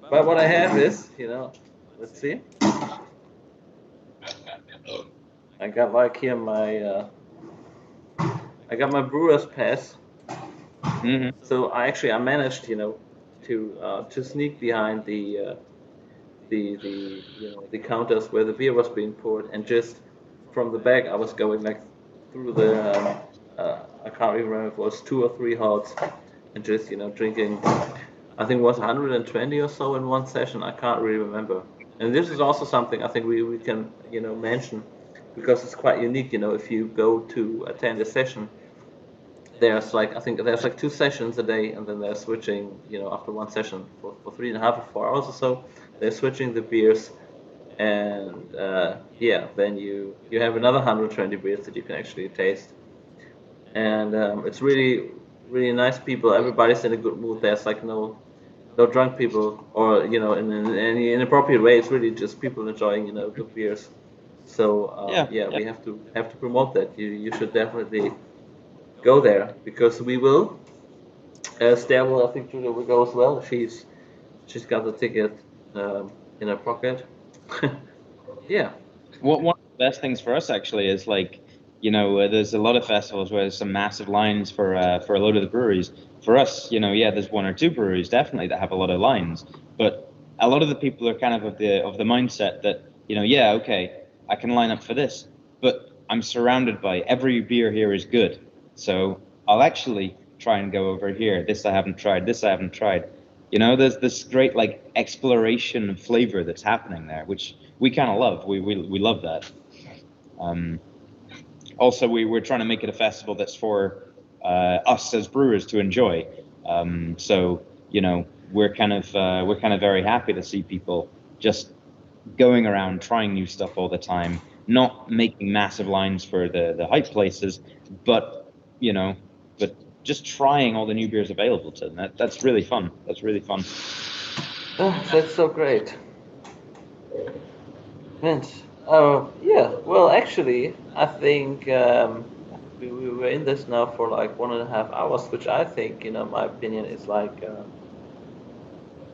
but what I have is, let's see. I got like here I got my brewer's pass. Mm-hmm. So I managed, to sneak behind the counters where the beer was being poured, and just from the back I was going like through the I can't even remember if it was 2 or 3 halts, and just drinking. I think it was 120 or so in one session. I can't really remember. And this is also something I think we can mention, because it's quite unique. If you go to attend a session, there's like 2 sessions a day, and then they're switching. After one session for 3.5 or 4 hours or so, they're switching the beers, and then you have another 120 beers that you can actually taste, and it's really really nice people. Everybody's in a good mood. There's like no drunk people, or in any inappropriate way. It's really just people enjoying good beers. So we have to promote that. You should definitely go there, because we will. Esther will, I think, Julia will go as well. She's got the ticket in her pocket. Yeah. One of the best things for us actually is like, there's a lot of festivals where there's some massive lines for a lot of the breweries. For us, there's 1 or 2 breweries definitely that have a lot of lines, but a lot of the people are kind of the mindset that, okay, I can line up for this, but I'm surrounded by every beer here is good, so I'll actually try and go over here. This I haven't tried. This I haven't tried. There's this great like exploration of flavor that's happening there, which we kind of love. We love that. Also, we're trying to make it a festival that's for us as brewers to enjoy. So we're kind of very happy to see people just going around trying new stuff all the time, not making massive lines for the hype places, but just trying all the new beers available to them. That's really fun. That's really fun. Oh, that's so great. Vince. Yeah. Well, actually, I think we were in this now for like 1.5 hours, which I think, my opinion, is like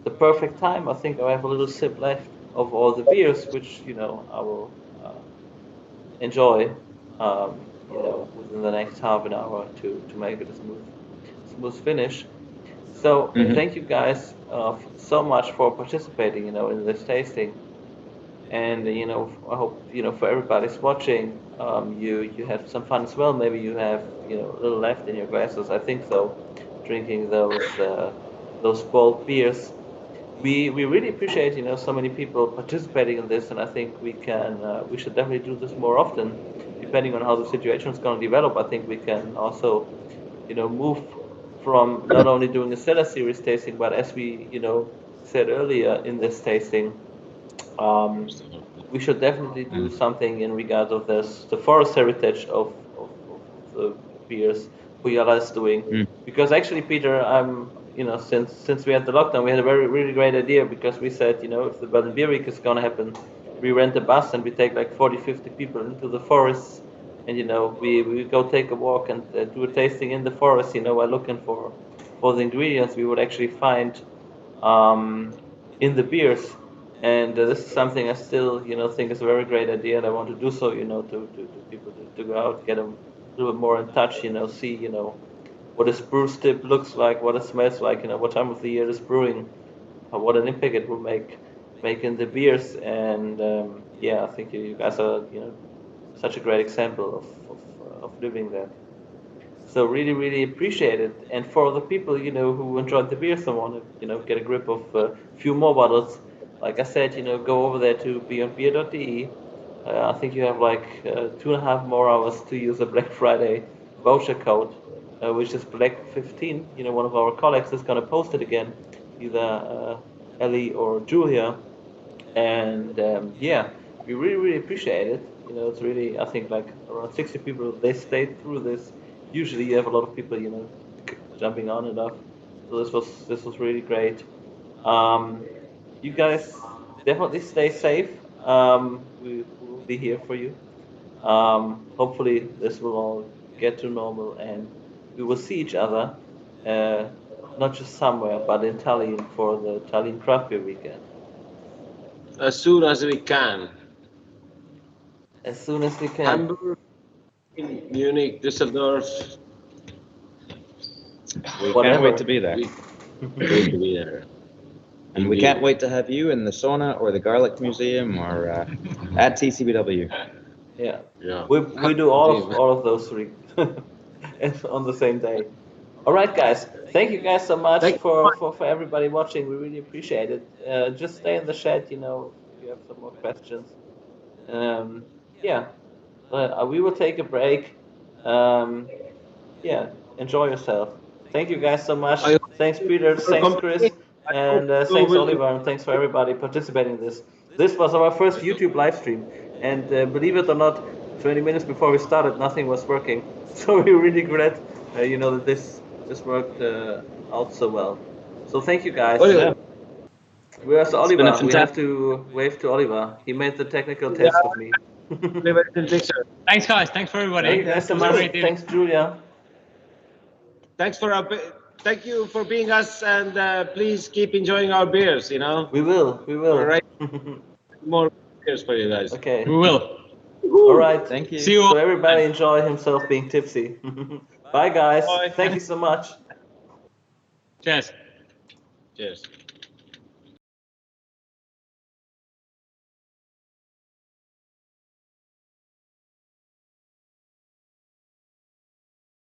the perfect time. I think I have a little sip left of all the beers, which I will enjoy, within the next half an hour to make it a smooth finish. So thank you guys so much for participating, in this tasting. And I hope for everybody's watching, you have some fun as well. Maybe you have a little left in your glasses. I think so, drinking those bold beers. We really appreciate so many people participating in this, and I think we should definitely do this more often, depending on how the situation is going to develop. I think we can also move from not only doing a Cellar Series tasting, but as we said earlier in this tasting. We should definitely do something in regards of the forest heritage of the beers Põhjala is doing. Because actually, Peter, since we had the lockdown, we had a really great idea, because we said, if the Berlin Beer Week is going to happen, we rent a bus and we take like 40, 50 people into the forests, and we go take a walk and do a tasting in the forest, while looking for the ingredients we would actually find in the beers. And this is something I still, think is a very great idea, and I want to do so, to people to go out, get them a little bit more in touch, see, what a brew tip looks like, what it smells like, what time of the year it is brewing, what an impact it will make in the beers. And I think you guys are, such a great example of living that. So really, really appreciate it. And for the people, who enjoyed the beers and want to, get a grip of a few more bottles, like I said, go over there to beyondbeer.de. I think you have like 2.5 more hours to use a Black Friday voucher code, which is Black15. One of our colleagues is going to post it again, either Ellie or Julia. And yeah, we really, really appreciate it. It's really, I think, like around 60 people, they stayed through this. Usually you have a lot of people, jumping on and off. So this was really great. You guys definitely stay safe. We will be here for you. Hopefully this will all get to normal and we will see each other, not just somewhere, but in Tallinn for the Tallinn Craft Beer Weekend. As soon as we can. As soon as we can. Hamburg, Munich, Düsseldorf. We can't wait to be there. Wait to be there. And we can't wait to have you in the sauna or the Garlic Museum or at TCBW. Yeah. Yeah. We do all of those three on the same day. All right, guys. Thank you guys so much for everybody watching. We really appreciate it. Just stay in the chat, if you have some more questions. Yeah. We will take a break. Yeah. Enjoy yourself. Thank you guys so much. Thanks, Peter. Thanks, Chris. And thanks, Oliver. And thanks for everybody participating in this. This was our first YouTube live stream. And believe it or not, 20 minutes before we started, nothing was working. So we're really glad, that this worked out so well. So thank you, guys. Yeah. Where's Oliver? We have to wave to Oliver. He made the technical test with me. Thanks, guys. Thanks for everybody. Thank you guys so much. Thanks, Julia. Thank you for being us, and please keep enjoying our beers. We will. Right. More beers for you guys. Okay. We will. All right. Thank you. See you all. So everybody enjoy himself being tipsy. Bye, guys. Bye. Thank you so much. Cheers. Cheers.